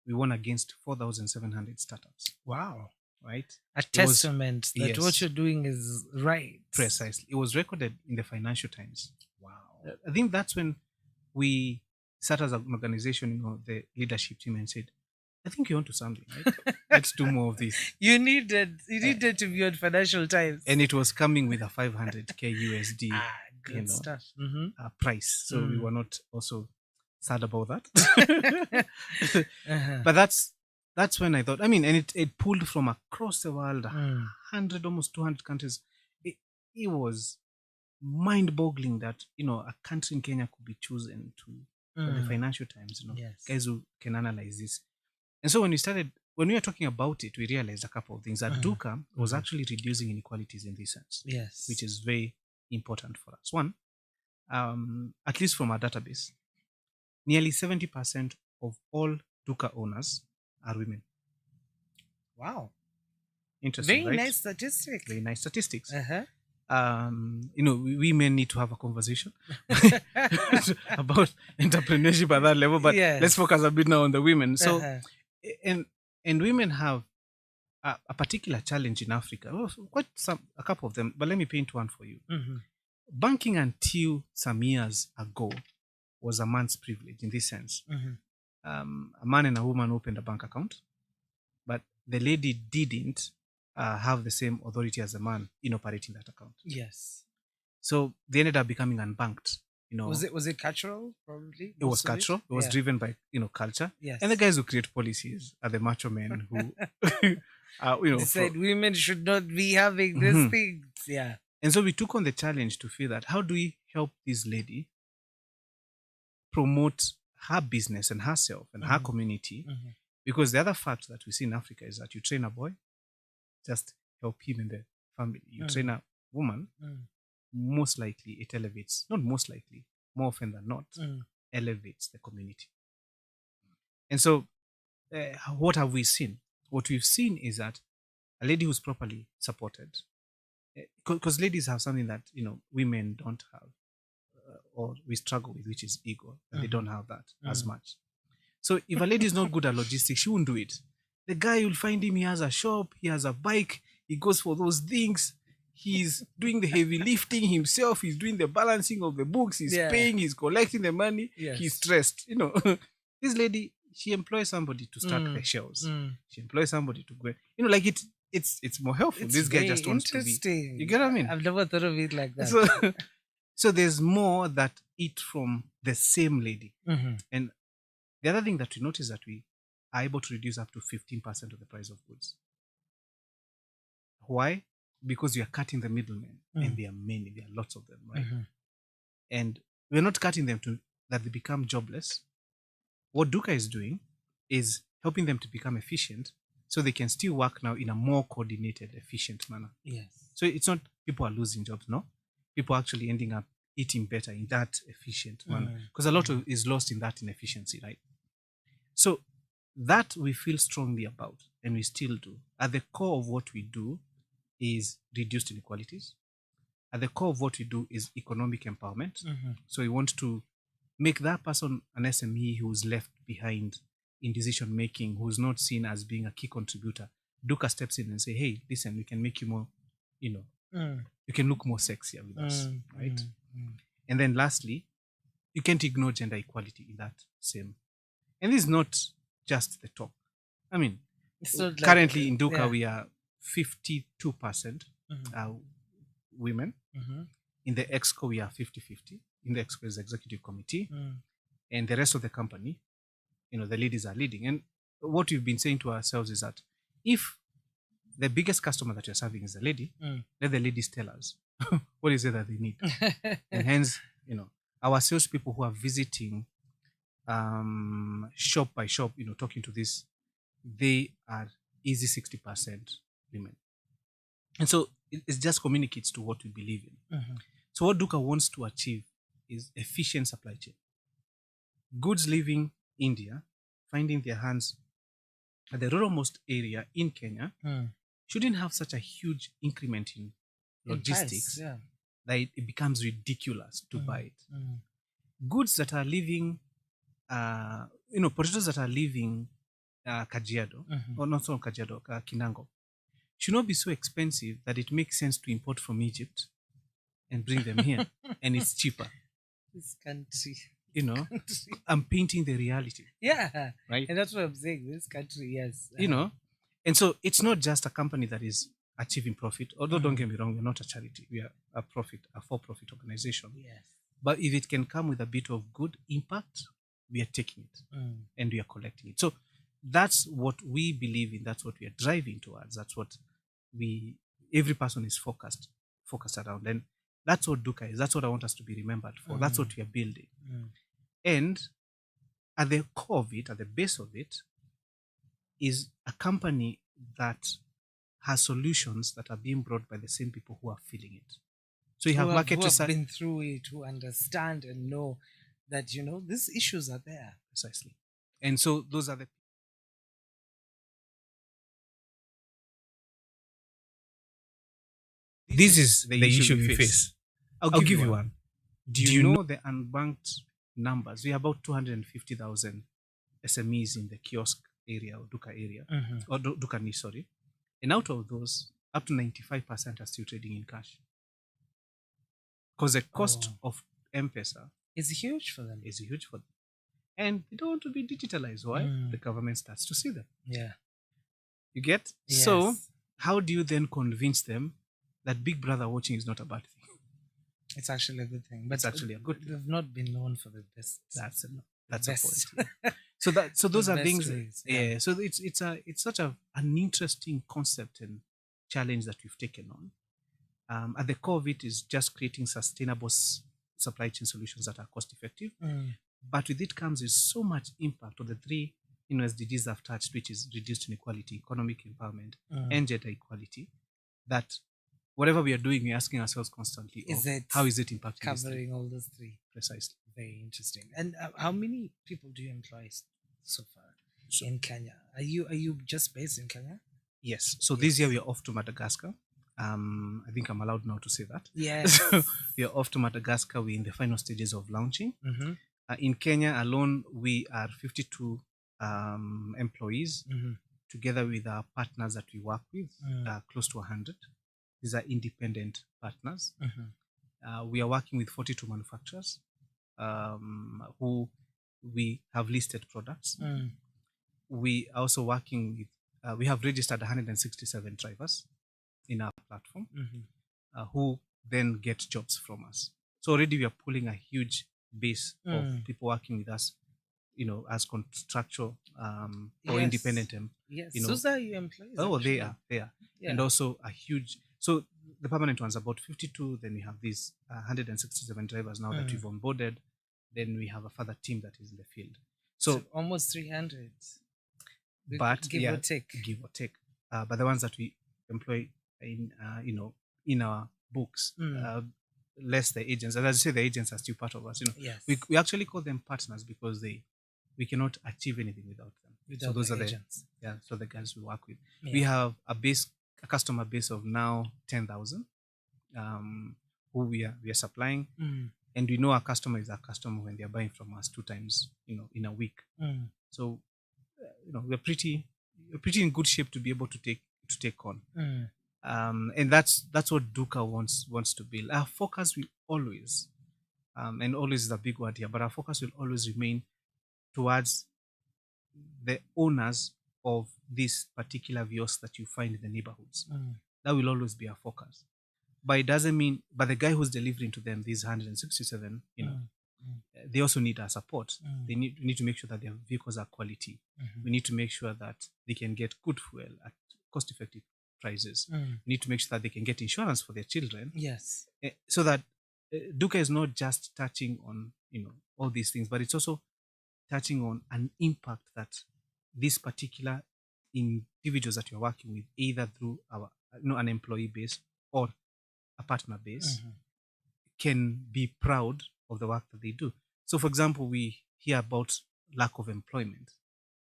we won against 4,700 startups. Wow. Right? A testament that what you're doing is right. Precisely. It was recorded in the Financial Times. Wow. I think that's when we sat as an organization, the leadership team, and said, I think you're onto something, right? Let's do more of this. You needed to be on Financial Times. And it was coming with a 500K USD good stuff. Price. So we were not also sad about that. But that's when I thought, and it pulled from across the world, 100, almost 200 countries. It was mind-boggling that, a country in Kenya could be chosen to the Financial Times, guys who can analyze this. And so when we were talking about it, we realized a couple of things. That Duhqa was actually reducing inequalities in this sense. Yes. Which is very important for us. One, at least from our database, nearly 70% of all Duhqa owners are women. Wow. Interesting, Very right? nice statistics. Very nice statistics. Uh-huh. We may need to have a conversation about entrepreneurship at that level, but let's focus a bit now on the women. So, and women have a particular challenge in Africa. Well, a couple of them, but let me paint one for you. Banking until some years ago was a man's privilege in this sense. A man and a woman opened a bank account, but the lady didn't have the same authority as a man in operating that account. Yes. So they ended up becoming unbanked. Was it cultural? Probably. It was cultural. It was driven by culture. Yes. And the guys who create policies are the macho men who they said women should not be having these things. Yeah. And so we took on the challenge to feel that how do we help this lady promote her business and herself and her community? Because the other fact that we see in Africa is that you train a boy, just help him in the family. You train a woman, most likely it elevates, not most likely, more often than not, elevates the community. And so what have we seen? What we've seen is that a lady who's properly supported, because ladies have something that women don't have, or we struggle with, which is ego, and they don't have that as much. So if a lady is not good at logistics, she won't do it. The guy, you'll find him, he has a shop, he has a bike, he goes for those things, he's doing the heavy lifting himself, he's doing the balancing of the books, he's paying, he's collecting the money, he's stressed. This lady, she employs somebody to start the shelves. She employs somebody to go, it's more helpful. This guy just wants to be. You get what I mean? I've never thought of it like that. So there's more that eat from the same lady. And the other thing that we notice that we are able to reduce up to 15% of the price of goods. Why? Because you are cutting the middlemen, and there are many, there are lots of them, right? And we're not cutting them to that they become jobless. What Duhqa is doing is helping them to become efficient, so they can still work now in a more coordinated, efficient manner. Yes. So it's not people are losing jobs, no. People are actually ending up eating better in that efficient manner, because a lot of is lost in that inefficiency, right? So that we feel strongly about, and we still do. At the core of what we do is reduced inequalities. At the core of what we do is economic empowerment. So we want to make that person an SME who's left behind in decision making, who's not seen as being a key contributor. Duhqa steps in and say, hey, listen, we can make you more, you can look more sexier with us, right? And then lastly, you can't ignore gender equality in that same. And this is not just the talk. I mean, currently in Duhqa, we are 52% women. In the EXCO, we are 50-50. In the EXCO is the executive committee. And the rest of the company, the ladies are leading. And what we've been saying to ourselves is that if the biggest customer that you're serving is a lady, let the ladies tell us what is it that they need. And hence, our salespeople who are visiting shop by shop, talking to this, they are easy 60% women. And so it just communicates to what we believe in. So what Duhqa wants to achieve is efficient supply chain. Goods leaving India, finding their hands at the ruralmost area in Kenya, shouldn't have such a huge increment in logistics that it becomes ridiculous to buy it. Goods that are leaving, potatoes that are leaving Kajiado, or not so Kajiado, Kinango, should not be so expensive that it makes sense to import from Egypt and bring them here, and it's cheaper. This country. I'm painting the reality. Yeah. Right. And that's what I'm saying. This country, yes. And so it's not just a company that is achieving profit, although don't get me wrong, we're not a charity. We are a for-profit organization. Yes. But if it can come with a bit of good impact, we are taking it and we are collecting it. So that's what we believe in. That's what we are driving towards. That's what every person is focused around. And that's what Duhqa is. That's what I want us to be remembered for. That's what we are building. And at the core of it, at the base of it, is a company that has solutions that are being brought by the same people who are feeling it. So you have market research. Who have been through it, who understand and know that, these issues are there. Precisely. And so those are the... This is the issue we face. I'll give you one. Do you know the unbanked numbers? We have about 250,000 SMEs in the kiosk area or Duhqa area, or Duhqa niche, sorry. And out of those, up to 95% are still trading in cash. Because the cost of M-Pesa is huge for them. And they don't want to be digitalized. Why? The government starts to see them. Yeah. You get? Yes. So how do you then convince them that Big Brother watching is not a bad thing? It's actually a good thing. But it's actually a good thing. They've not been known for the best. That's a point. So those are things. Yeah. So it's such an interesting concept and challenge that we've taken on. At the core of it is just creating sustainable supply chain solutions that are cost effective. But with it comes is so much impact on the three SDGs I've touched, which is reduced inequality, economic empowerment, and gender equality, that whatever we are doing, we're asking ourselves constantly, how is it impacting covering all those three? Precisely. Very interesting. And how many people do you employ so far in Kenya? Are you just based in Kenya? Yes. So this year we are off to Madagascar. I think I'm allowed now to say that. Yes. So we are off to Madagascar. We're in the final stages of launching. In Kenya alone, we are 52 employees, together with our partners that we work with, close to 100. These are independent partners. We are working with 42 manufacturers who we have listed products. We are also working with, we have registered 167 drivers in our platform who then get jobs from us. So already we are pulling a huge base of people working with us, as contractual or independent. Yes, those are your employees. Oh, actually. they are. Yeah. And also a huge, so the permanent ones, about 52, then we have these 167 drivers now that we've onboarded. Then we have a further team that is in the field. So almost 300. But give or take. But the ones that we employ in our books, less the agents. And as I say, the agents are still part of us. Yes. We actually call them partners because we cannot achieve anything without them. Without so those the are agents. so the guys we work with. Yeah. We have a customer base of now 10,000 who we are supplying. And we know our customer is our customer when they are buying from us 2 times, in a week. So, we're pretty in good shape to be able to take on. And that's what Duhqa wants to build. Our focus will always, and always is a big word here, but our focus will always remain towards the owners of these particular kiosks that you find in the neighborhoods. That will always be our focus. But it doesn't mean, but the guy who's delivering to them, these 167, they also need our support. We need to make sure that their vehicles are quality. We need to make sure that they can get good fuel at cost-effective prices. We need to make sure that they can get insurance for their children. Yes. So that Duhqa is not just touching on, all these things, but it's also touching on an impact that these particular individuals that you're working with, either through our, an employee base or a partner base, can be proud of the work that they do. So, for example, we hear about lack of employment.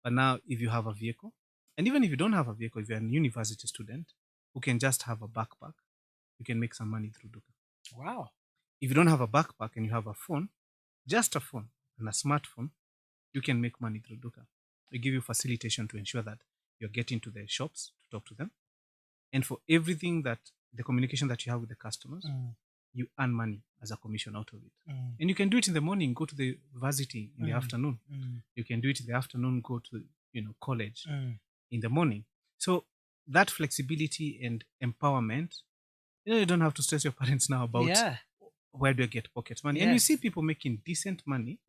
But now, if you have a vehicle, and even if you don't have a vehicle, if you're a university student who can just have a backpack, you can make some money through Duhqa. Wow. If you don't have a backpack and you have a phone, just a phone and a smartphone, you can make money through Duhqa. We give you facilitation to ensure that you're getting to the shops to talk to them. And for everything that the communication that you have with the customers, you earn money as a commission out of it. And you can do it in the morning, go to the varsity in the afternoon. You can do it in the afternoon, go to college in the morning. So that flexibility and empowerment, you don't have to stress your parents now about where do I get pocket money. And you see people making decent money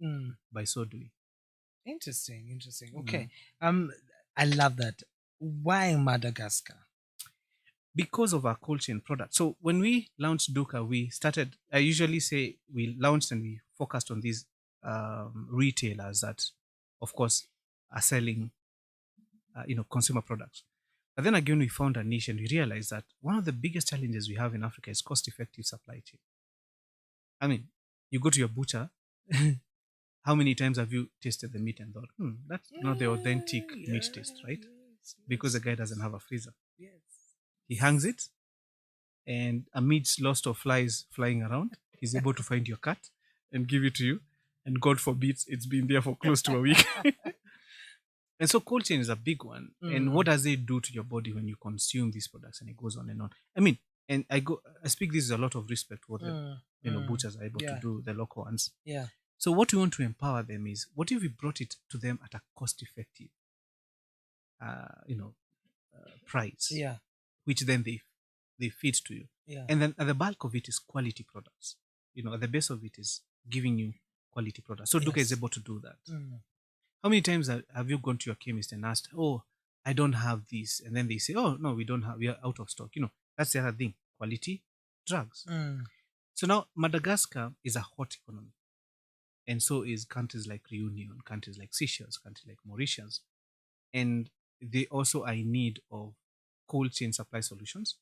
by so doing. Interesting. Okay. I love that. Why Madagascar? Because of our cold chain product. So when we launched Duhqa, I usually say we launched and we focused on these retailers that, of course, are selling, consumer products. But then again, we found a niche and we realized that one of the biggest challenges we have in Africa is cost-effective supply chain. I mean, you go to your butcher, how many times have you tasted the meat and thought, that's not the authentic meat taste, right? Because the guy doesn't have a freezer. Yes. He hangs it, and amidst lots of flies flying around, he's able to find your cut and give it to you. And God forbid, it's been there for close to a week. And so cold chain is a big one. And what does it do to your body when you consume these products? And it goes on and on. I mean, and I speak this with a lot of respect what the butchers are able to do, the local ones. Yeah. So what we want to empower them is, what if we brought it to them at a cost-effective, price? Yeah. Which then they feed to you. Yeah. And then at the bulk of it is quality products. At the base of it is giving you quality products. So Duhqa is able to do that. How many times have you gone to your chemist and asked, oh, I don't have this? And then they say, oh, no, we don't have, we are out of stock. That's the other thing, quality drugs. So now Madagascar is a hot economy. And so is countries like Reunion, countries like Seychelles, countries like Mauritius. And they also are in need of cold chain supply solutions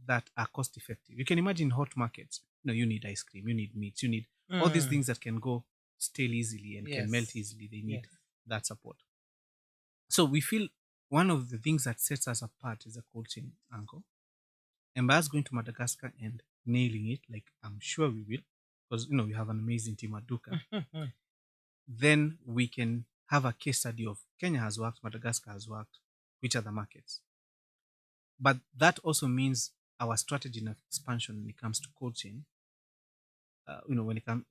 that are cost effective. You can imagine hot markets. You need ice cream, you need meats, you need all these things that can go stale easily and can melt easily. They need that support. So we feel one of the things that sets us apart is a cold chain angle. And by us going to Madagascar and nailing it, like I'm sure we will, because we have an amazing team at Duhqa, then we can have a case study of Kenya has worked, Madagascar has worked, which are the markets. But that also means our strategy in expansion when it comes to cold chain, when it comes,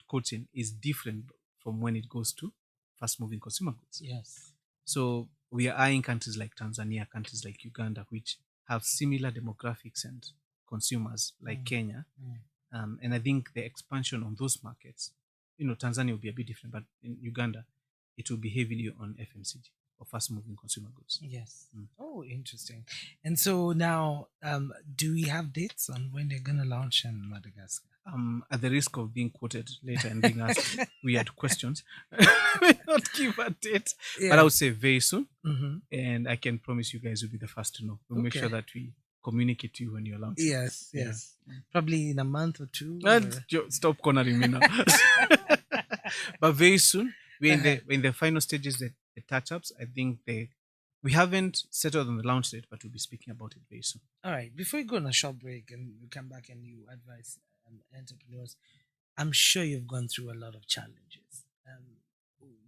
cold chain is different from when it goes to fast-moving consumer goods. Yes. So we are eyeing countries like Tanzania, countries like Uganda, which have similar demographics and consumers like Kenya. And I think the expansion on those markets, Tanzania will be a bit different, but in Uganda, it will be heavily on FMCG or fast-moving consumer goods. Yes. Oh, interesting. And so now, do we have dates on when they're going to launch in Madagascar? At the risk of being quoted later and being asked weird questions, we not give a date. But I would say very soon. And I can promise you guys will be the first to know. We'll make sure that we communicate to you when you're launching. Yes. Probably in a month or two. Stop cornering me now. But very soon, we're in the final stages, the touch-ups. I think we haven't settled on the launch date, but we'll be speaking about it very soon. All right. Before you go on a short break and you come back and you advise entrepreneurs, I'm sure you've gone through a lot of challenges.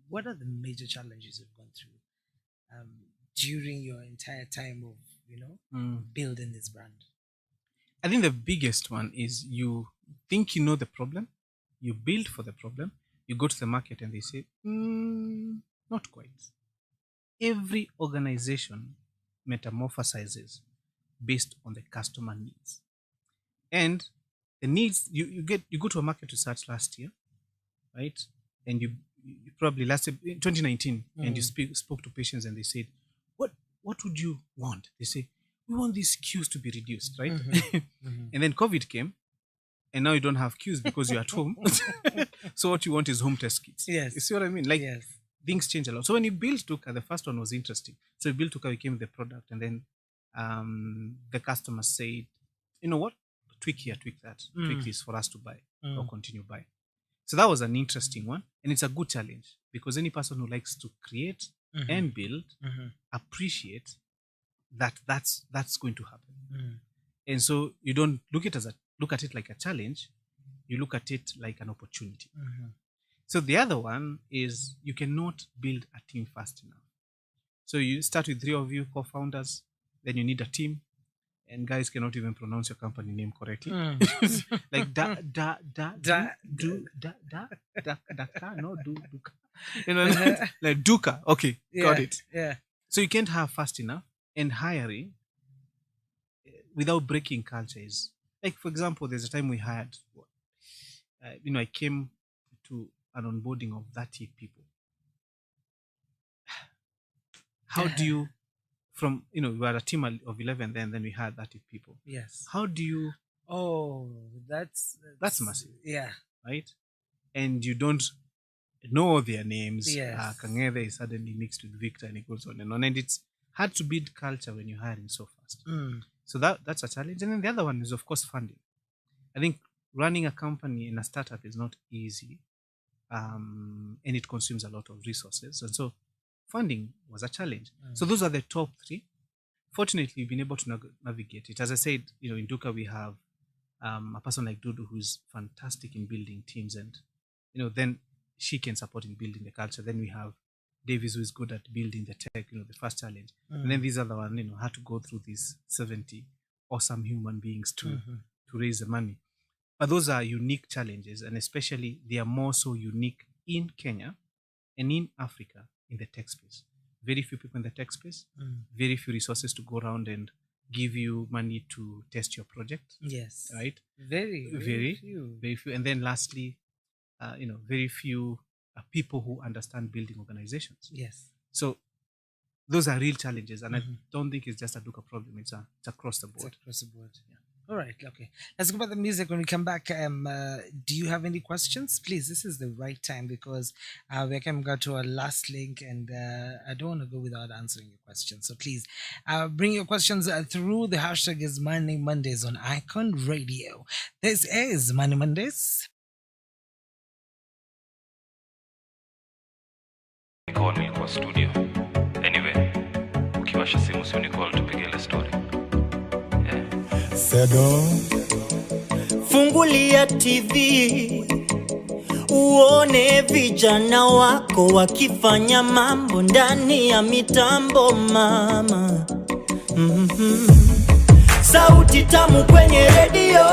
What are the major challenges you've gone through during your entire time of, building this brand? I think the biggest one is you think you know the problem, you build for the problem, you go to the market and they say, not quite. Every organization metamorphosizes based on the customer needs. And the needs, you go to a market research last year, right? And you probably last year, 2019, and you spoke to patients and they said, what would you want? They say, we want these queues to be reduced, right? And then COVID came, and now you don't have queues because you're at home. So what you want is home test kits. Yes. You see what I mean? Like, things change a lot. So when you built Duhqa, the first one was interesting. So you built Duhqa, we came with the product, and then the customer said, you know what? Tweak here, tweak that. Tweak this for us to buy or continue buying. So that was an interesting one. And it's a good challenge because any person who likes to create and build, appreciate that's going to happen. And so you don't look at it like a challenge, you look at it like an opportunity. So the other one is you cannot build a team fast enough. So you start with 3 of you co-founders, then you need a team, and guys cannot even pronounce your company name correctly. Like Duhqa. Like Duhqa. Okay, got it. Yeah. So you can't have fast enough, and hiring without breaking culture is like, for example, there's a time we hired, I came to an onboarding of 30 people. How do you, from, we were a team of 11, then we had 30 people. Yes. How do you? Oh, that's massive. Yeah. Right? And you don't know their names. Yes. Kang'ethe is suddenly mixed with Victor, and it goes on and on. And it's hard to build culture when you're hiring so fast. So that's a challenge. And then the other one is, of course, funding. I think running a company in a startup is not easy, and it consumes a lot of resources. And so funding was a challenge. So those are the top 3. Fortunately, we've been able to navigate it. As I said, in Duhqa, we have a person like Dudu who's fantastic in building teams, and then she can support in building the culture. Then we have Davies, who is good at building the tech, the first challenge. And then these other one, had to go through these 70 awesome human beings to raise the money. But those are unique challenges, and especially they are more so unique in Kenya and in Africa in the tech space. Very few people in the tech space, very few resources to go around and give you money to test your project. Yes. Right? Very few. And then lastly, very few people who understand building organizations. Yes. So those are real challenges, and I don't think it's just a Duhqa problem. It's across the board. It's across the board. Yeah. All right. Okay. Let's go back to the music when we come back. Do you have any questions? Please, this is the right time because we can go to our last link, and I don't want to go without answering your questions. So please bring your questions through. The hashtag is Money Mondays on Icon Radio. This is Money Mondays. Call me kwa studio. Anyway, ukiwasha simu si unicall tupige ile story. Fungulia TV uone vijana wako wakifanya mambo ndani ya mitambo mama. Sauti tamu kwenye redio,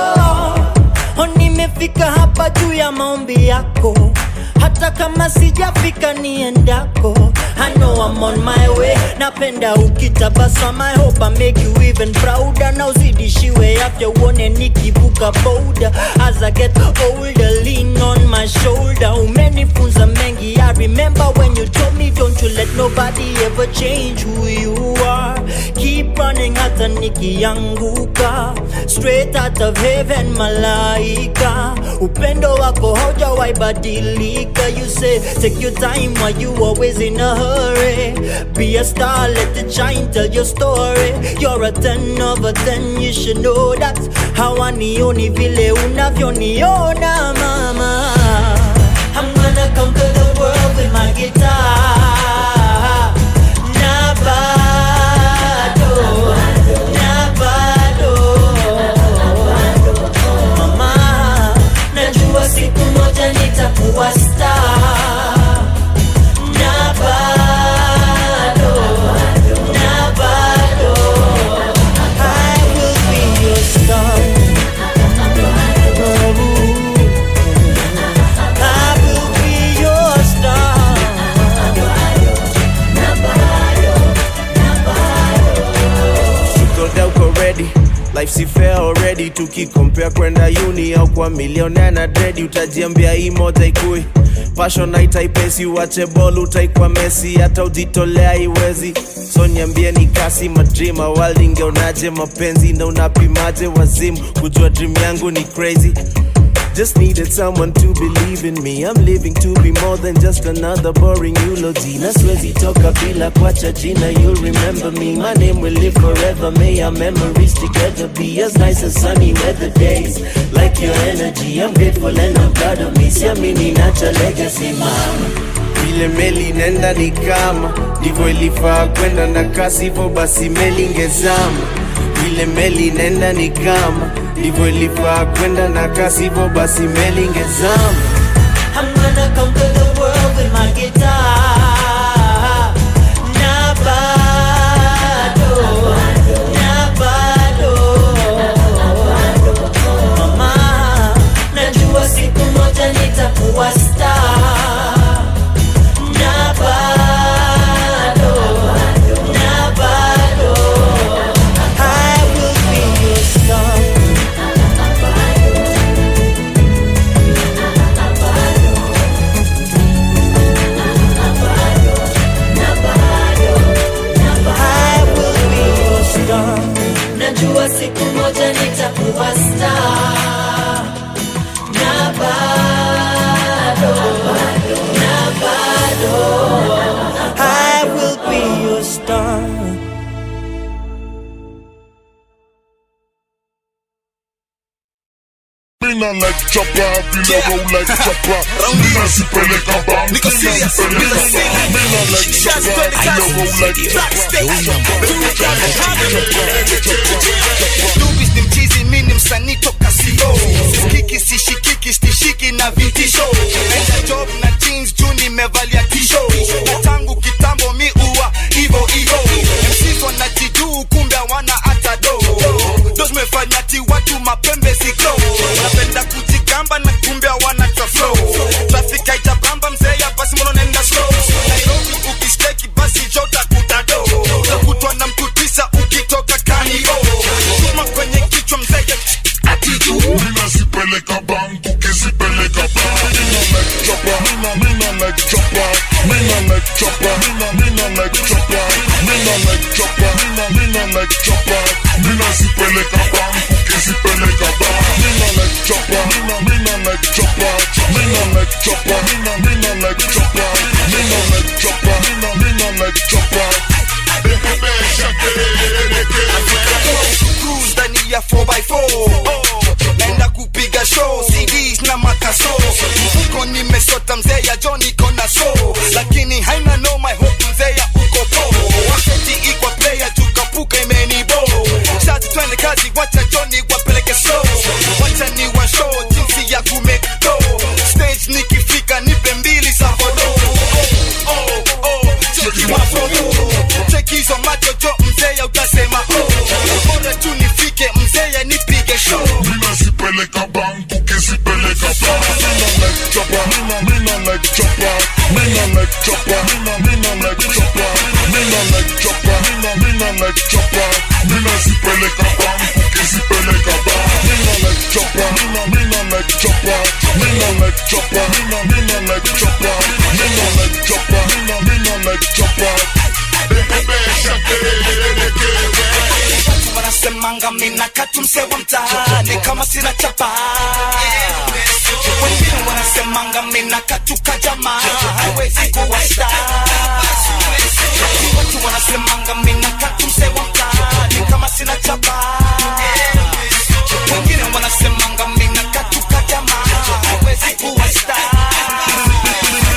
nimefika hapa juu ya maombi yako. Hata kama sijafika niendako, I know I'm on my way. Napenda ukitabasama, I hope I make you even prouder. Na uzidishiwe afya uone nikivuka boda. As I get older, lean on my shoulder. Umenifunza mengi, I remember when you told me don't you let nobody ever change who you are. Keep running darling hata nikianguka. Straight out of heaven malaika, upendo wako haujawahi badilika. You say take your time, why you always in a hurry? Be a star, let it shine, tell your story. You're a 10 over 10, you should know that. Hawanioni vile unavyoniona mama. I'm gonna conquer the world with my guitar. Nabado, nabado. Mama, najua siku moja nitakuwa star. Nabado, nabado. I will be your star. Life si fair already, tukikompare kwenda uni au kwa millionaire na dread. Utajiambia hii moja ikui passion haitaipesi, uache ball utaikwa Messi, hata ujitolea iwezi. So niambie ni kasi madream world, ingeonaje mapenzi na unapimaje wazimu, kujua dream yangu ni crazy. Just needed someone to believe in me. I'm living to be more than just another boring eulogy. Na siwezi toka bila kuacha jina. You'll remember me, my name will live forever. May our memories together be as nice as sunny weather days. Like your energy, I'm grateful and I'm proud of me. Siamini nacha legacy mama. Vile meli nenda ni kama ndivyo ilifaa kwenda na kasi, hivyo basi meli ingezama. Vile meli nenda ni kama ndivyo ilifaa kwenda na kasi, hivyo basi meli ingezama. I'm gonna conquer the world with my guitar. Nabado, nabado. Mama, najua siku moja nitakuwa star. Nabado, nabado. I will be your star. Najua siku moja nitakuwa star. Na bado, na bado, I will be your star. Mina like chopper, vina roll like chopper. Mina sipeleka bang, mina sipeleka bang. Mina like chopper, vina roll like chopper. Dubis ni mchizi, mini msanii toka sio. Sikiki, sishikiki, stishiki na vitisho. Enda job na jeans, juu nimevalia tisho. Na tangu kitambo mi uwa, ivo ivo. MCs wanajiduu, kumbe wana hata do. Dos mefanya ti watu mapembe siklo. Napenda kujigamba na kumbe wana flow. Traffic haitabamba mzee ya basi mwono nenda slow. Nairobi ukisteki basi jota kutado. Utakutwa na mkutisa ukitoka kanibo. Chuma kwenye kichwa mzee ya atidu. Mina sipeleka bang, ukisipeleka bang. Mina like chopper, mina like chopper. Mina like chopper, mina like chopper. Mina like chopper, mina like chopper. Mina sipeleka bang, ukisipeleka bang. Mina like chopper, mina like chopper. Mina like chopper, mina like chopper. Mina like chopper, mina like chopper. Cruise ndani ya 4x4. Naenda kupiga show, CDs na makaso. Mfuko nimesota mzee ya Johnny kona show. Lakini haina no my hope mzee ya uko po. Wakati ikwa player tukapuka imenibo. Shati twende kazi wacha Johnny wapeleke show. Wacha ni wa show jinsi ya kumake dough. Stage nikifika nipe mbili za photo. Cheki mafoto. Cheki hizo macho jo mzee ya utasema bora tu nifike mzee ya nipige show. Mina sipeleka bang, ukisipeleka bang. Mina like chopper, mina like chopper. Mina like chopper, mina like chopper. Mina like chopper, mina like chopper. Mina sipeleka bang, ukisipeleka bang. Mina like chopper, mina like chopper. Mina like chopper, mina like chopper. Mina like chopper, mina like chopper. wanasemanga mina katumse wa mtaani kama sina chapa. Wengine wanasemanga mina katuka jamaa hawezi kuwa star. Watu wanasemanga mina katumse wa mtaani kama sina chapa. Wengine wanasemanga mina katuka jamaa hawezi kuwa star.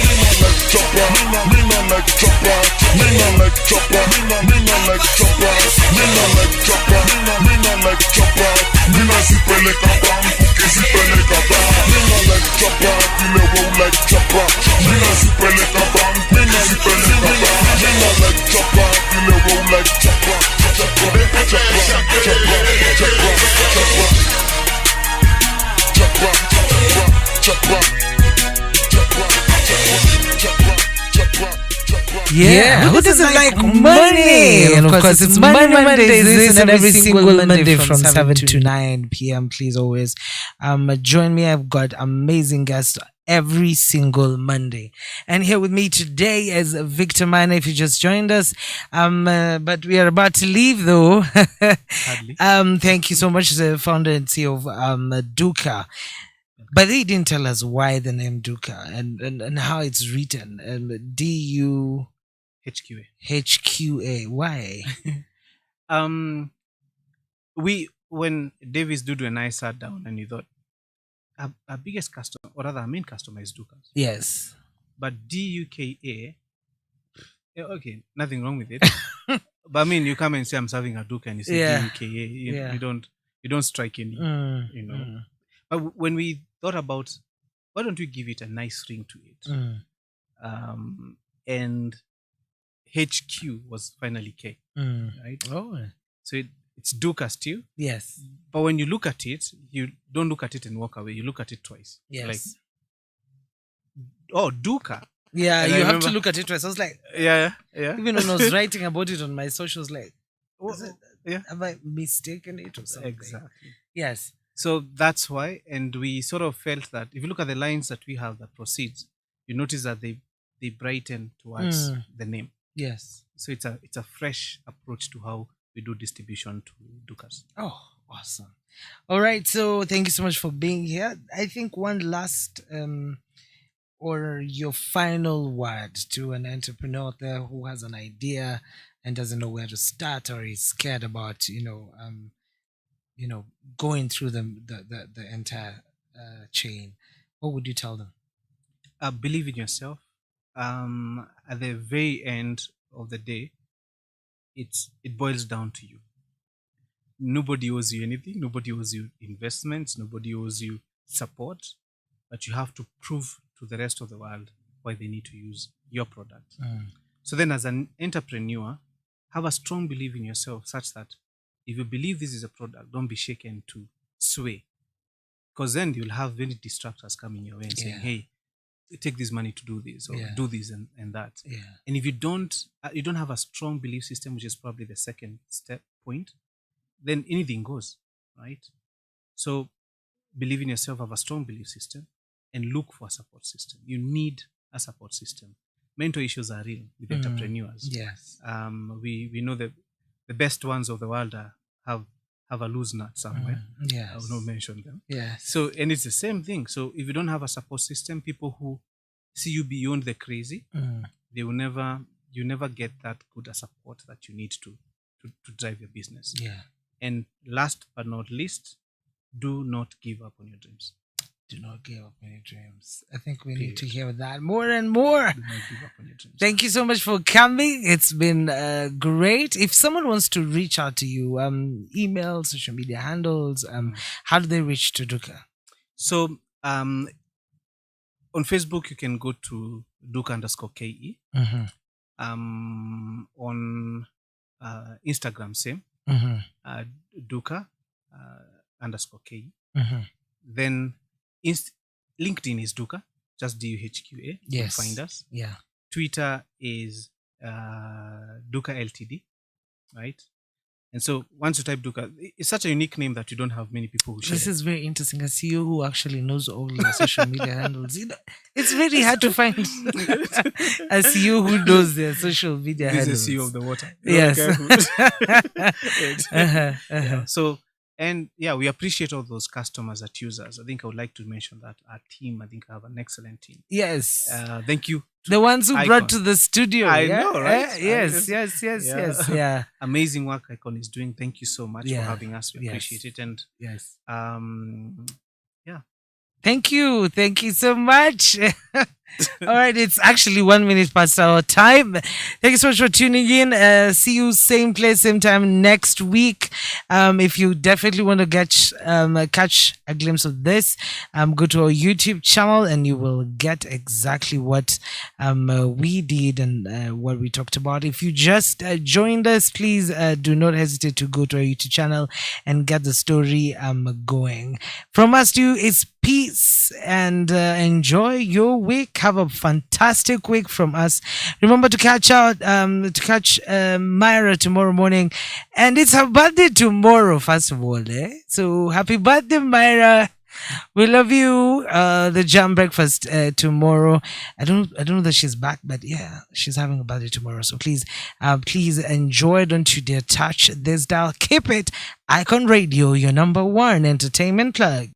Mina like chopper, mina like chopper, mina like chopper, mina like chopper, mina like chopper, mina sipeleka banku kisipeleka banku. Mina like chopper, kile roll like chopper, mina sipeleka banku, mina sipeleka banku. Mina like chopper, kile roll like chopper, chopper, chopper, chopper, chopper, chopper, chopper, Yeah, who doesn't like money? And of course, it's Money Mondays, this and every single Monday from 7 to 9 p.m. Please always join me. I've got amazing guests every single Monday. And here with me today is Victor Mane, if you just joined us. But we are about to leave, though. Thank you so much, the founder and CEO of Duhqa. But they didn't tell us why the name Duhqa and how it's written. D-U... HQA. HQA. Why? When Davis, Dudu, and I sat down and we thought our biggest customer, or rather our main customer, is Duhqa. Yes. But Duhqa, okay, nothing wrong with it. But I mean, you come and say I'm serving a Duhqa and you say Duhqa, you don't strike any, you know. But when we thought about, why don't we give it a nice ring to it? And HQ was finally K, right? Oh, so it's Duhqa still. Yes. But when you look at it, you don't look at it and walk away. You look at it twice. Yes. Like, oh, Duhqa. Yeah, And you I have remember, to look at it twice. I was like, yeah. Even when I was writing about it on my socials, like, have I mistaken it or something? Exactly. Yes. So that's why, and we sort of felt that if you look at the lines that we have that proceeds, you notice that they brighten towards the name. Yes. So it's a fresh approach to how we do distribution to Duhqas. Oh, awesome. All right. So thank you so much for being here. I think one last or your final word to an entrepreneur there who has an idea and doesn't know where to start or is scared about, going through the entire chain. What would you tell them? Believe in yourself. At the very end of the day, it boils down to you. Nobody owes you anything. Nobody owes you investments. Nobody owes you support. But you have to prove to the rest of the world why they need to use your product. So then, as an entrepreneur, have a strong belief in yourself such that if you believe this is a product, don't be shaken to sway. Because then you'll have many distractors coming your way and saying, hey, take this money to do this or do this and that. And if you don't have a strong belief system, which is probably the second step point, then anything goes, right? So believe in yourself, have a strong belief system, and look for a support system. You need a support system. Mental issues are real with entrepreneurs. Yes. We know that the best ones of the world have a loose nut somewhere. Yes. I will not mention them. Yes. So, and it's the same thing. So if you don't have a support system, people who see you beyond the crazy, you never get that good a support that you need to drive your business. Yeah. And last but not least, do not give up on your dreams. Do not give up on your dreams. I think we need to hear that more and more. Do not give up on your dreams. Thank you so much for coming. It's been great. If someone wants to reach out to you, email, social media handles, how do they reach to Duhqa? So on Facebook, you can go to Duhqa_KE. On Instagram, same. Duhqa_KE. Then LinkedIn is Duhqa, just Duhqa. Yes. You find us. Yeah. Twitter is Duhqa Ltd, right? And so once you type Duhqa, it's such a unique name that you don't have many people who share. This is very interesting. I see you who actually knows all the social media handles. You know, it's very hard to find a CEO who knows their social media handles. This is CEO of the water. Yes. Yeah. So, and yeah, we appreciate all those customers that use us. I think I would like to mention that our team, I think I have an excellent team. Yes. Thank you. The ones who brought to the studio. I know, right? Yes. Yeah. Amazing work Icon is doing. Thank you so much for having us. We appreciate it. And yes. Yeah. Thank you so much. All right, it's actually 1 minute past our time. Thank you so much for tuning in. See you same place, same time next week. If you definitely want to catch a glimpse of this, go to our YouTube channel and you will get exactly what we did and what we talked about. If you just joined us, please do not hesitate to go to our YouTube channel and get the story going. From us to you, it's peace and enjoy your week. Have a fantastic week from us. Remember to catch Myra tomorrow morning, and it's her birthday tomorrow. First of all, so happy birthday, Myra. We love you. The jam breakfast tomorrow. I don't know that she's back, but yeah, she's having a birthday tomorrow. So please enjoy. Don't you dare touch this dial. Keep it Icon Radio, your number one entertainment plug.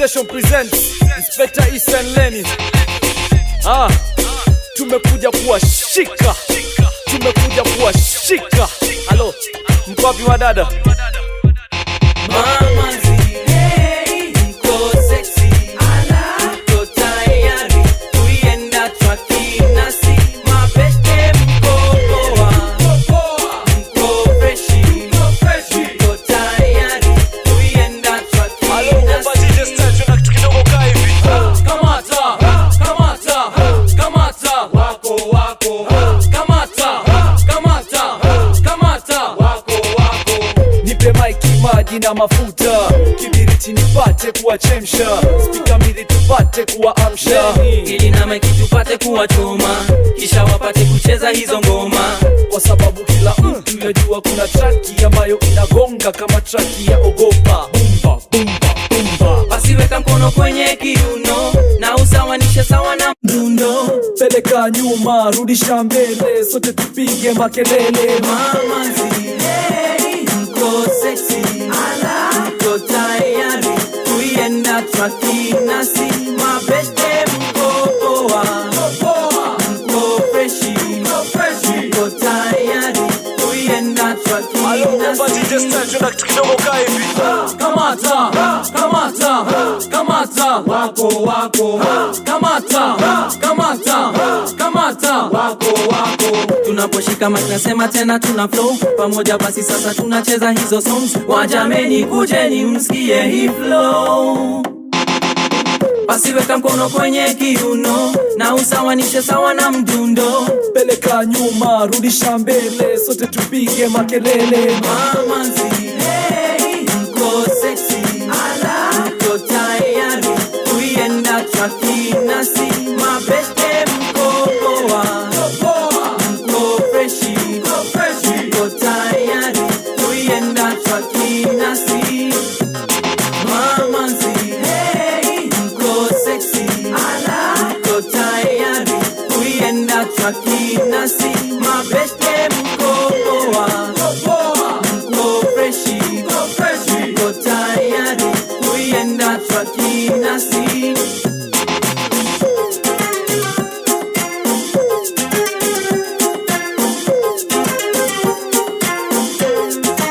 Station presents Inspector Ethan Lenny. Tumekuja kuwashika. Tumekuja kuwashika. Halo, mko wapi wadada? Mama zile mko sexy, mko tayari kuienda traki nasi, mabeste mko poa, mko freshi, mko tayari kuienda traki nasi. Kamata, kamata, kamata, wako wako, kamata, kamata, kamata, wako wako. Nipe maiki, maji na mafuta, kibiriti nipate kuwachemsha, spika mbili tupate kuwaamsha, ili na maiki tupate kuwachoma, kisha wapate kucheza hizo ngoma, kwa sababu kila mtu yajua kuna traki ambayo inagonga kama traki ya ogopa. Bumba, bumba, bumba. Basi weka mkono kwenye kiuno na usawanishe sawa na mdundo, peleka nyuma, rudisha mbele, sote tupige makelele. Mama zile mko sexy, mko tayari kuienda traki nasi, mabeste mko poa, mko freshi, mko tayari kuienda traki nasi. Kamata, kamata, kamata, wako wako, kamata, kamata, kamata, wako wako. Tunaposhika mic nasema tena tuna flow pamoja, basi sasa tunacheza hizo songs. Wajameni kujeni msikie hii flow. Basi weka mkono kwenye kiuno na usawanishe sawa na mdundo, peleka nyuma, rudisha mbele, sote tupige makelele. Mama zile mko sexy, mko tayari kuienda traki nasi,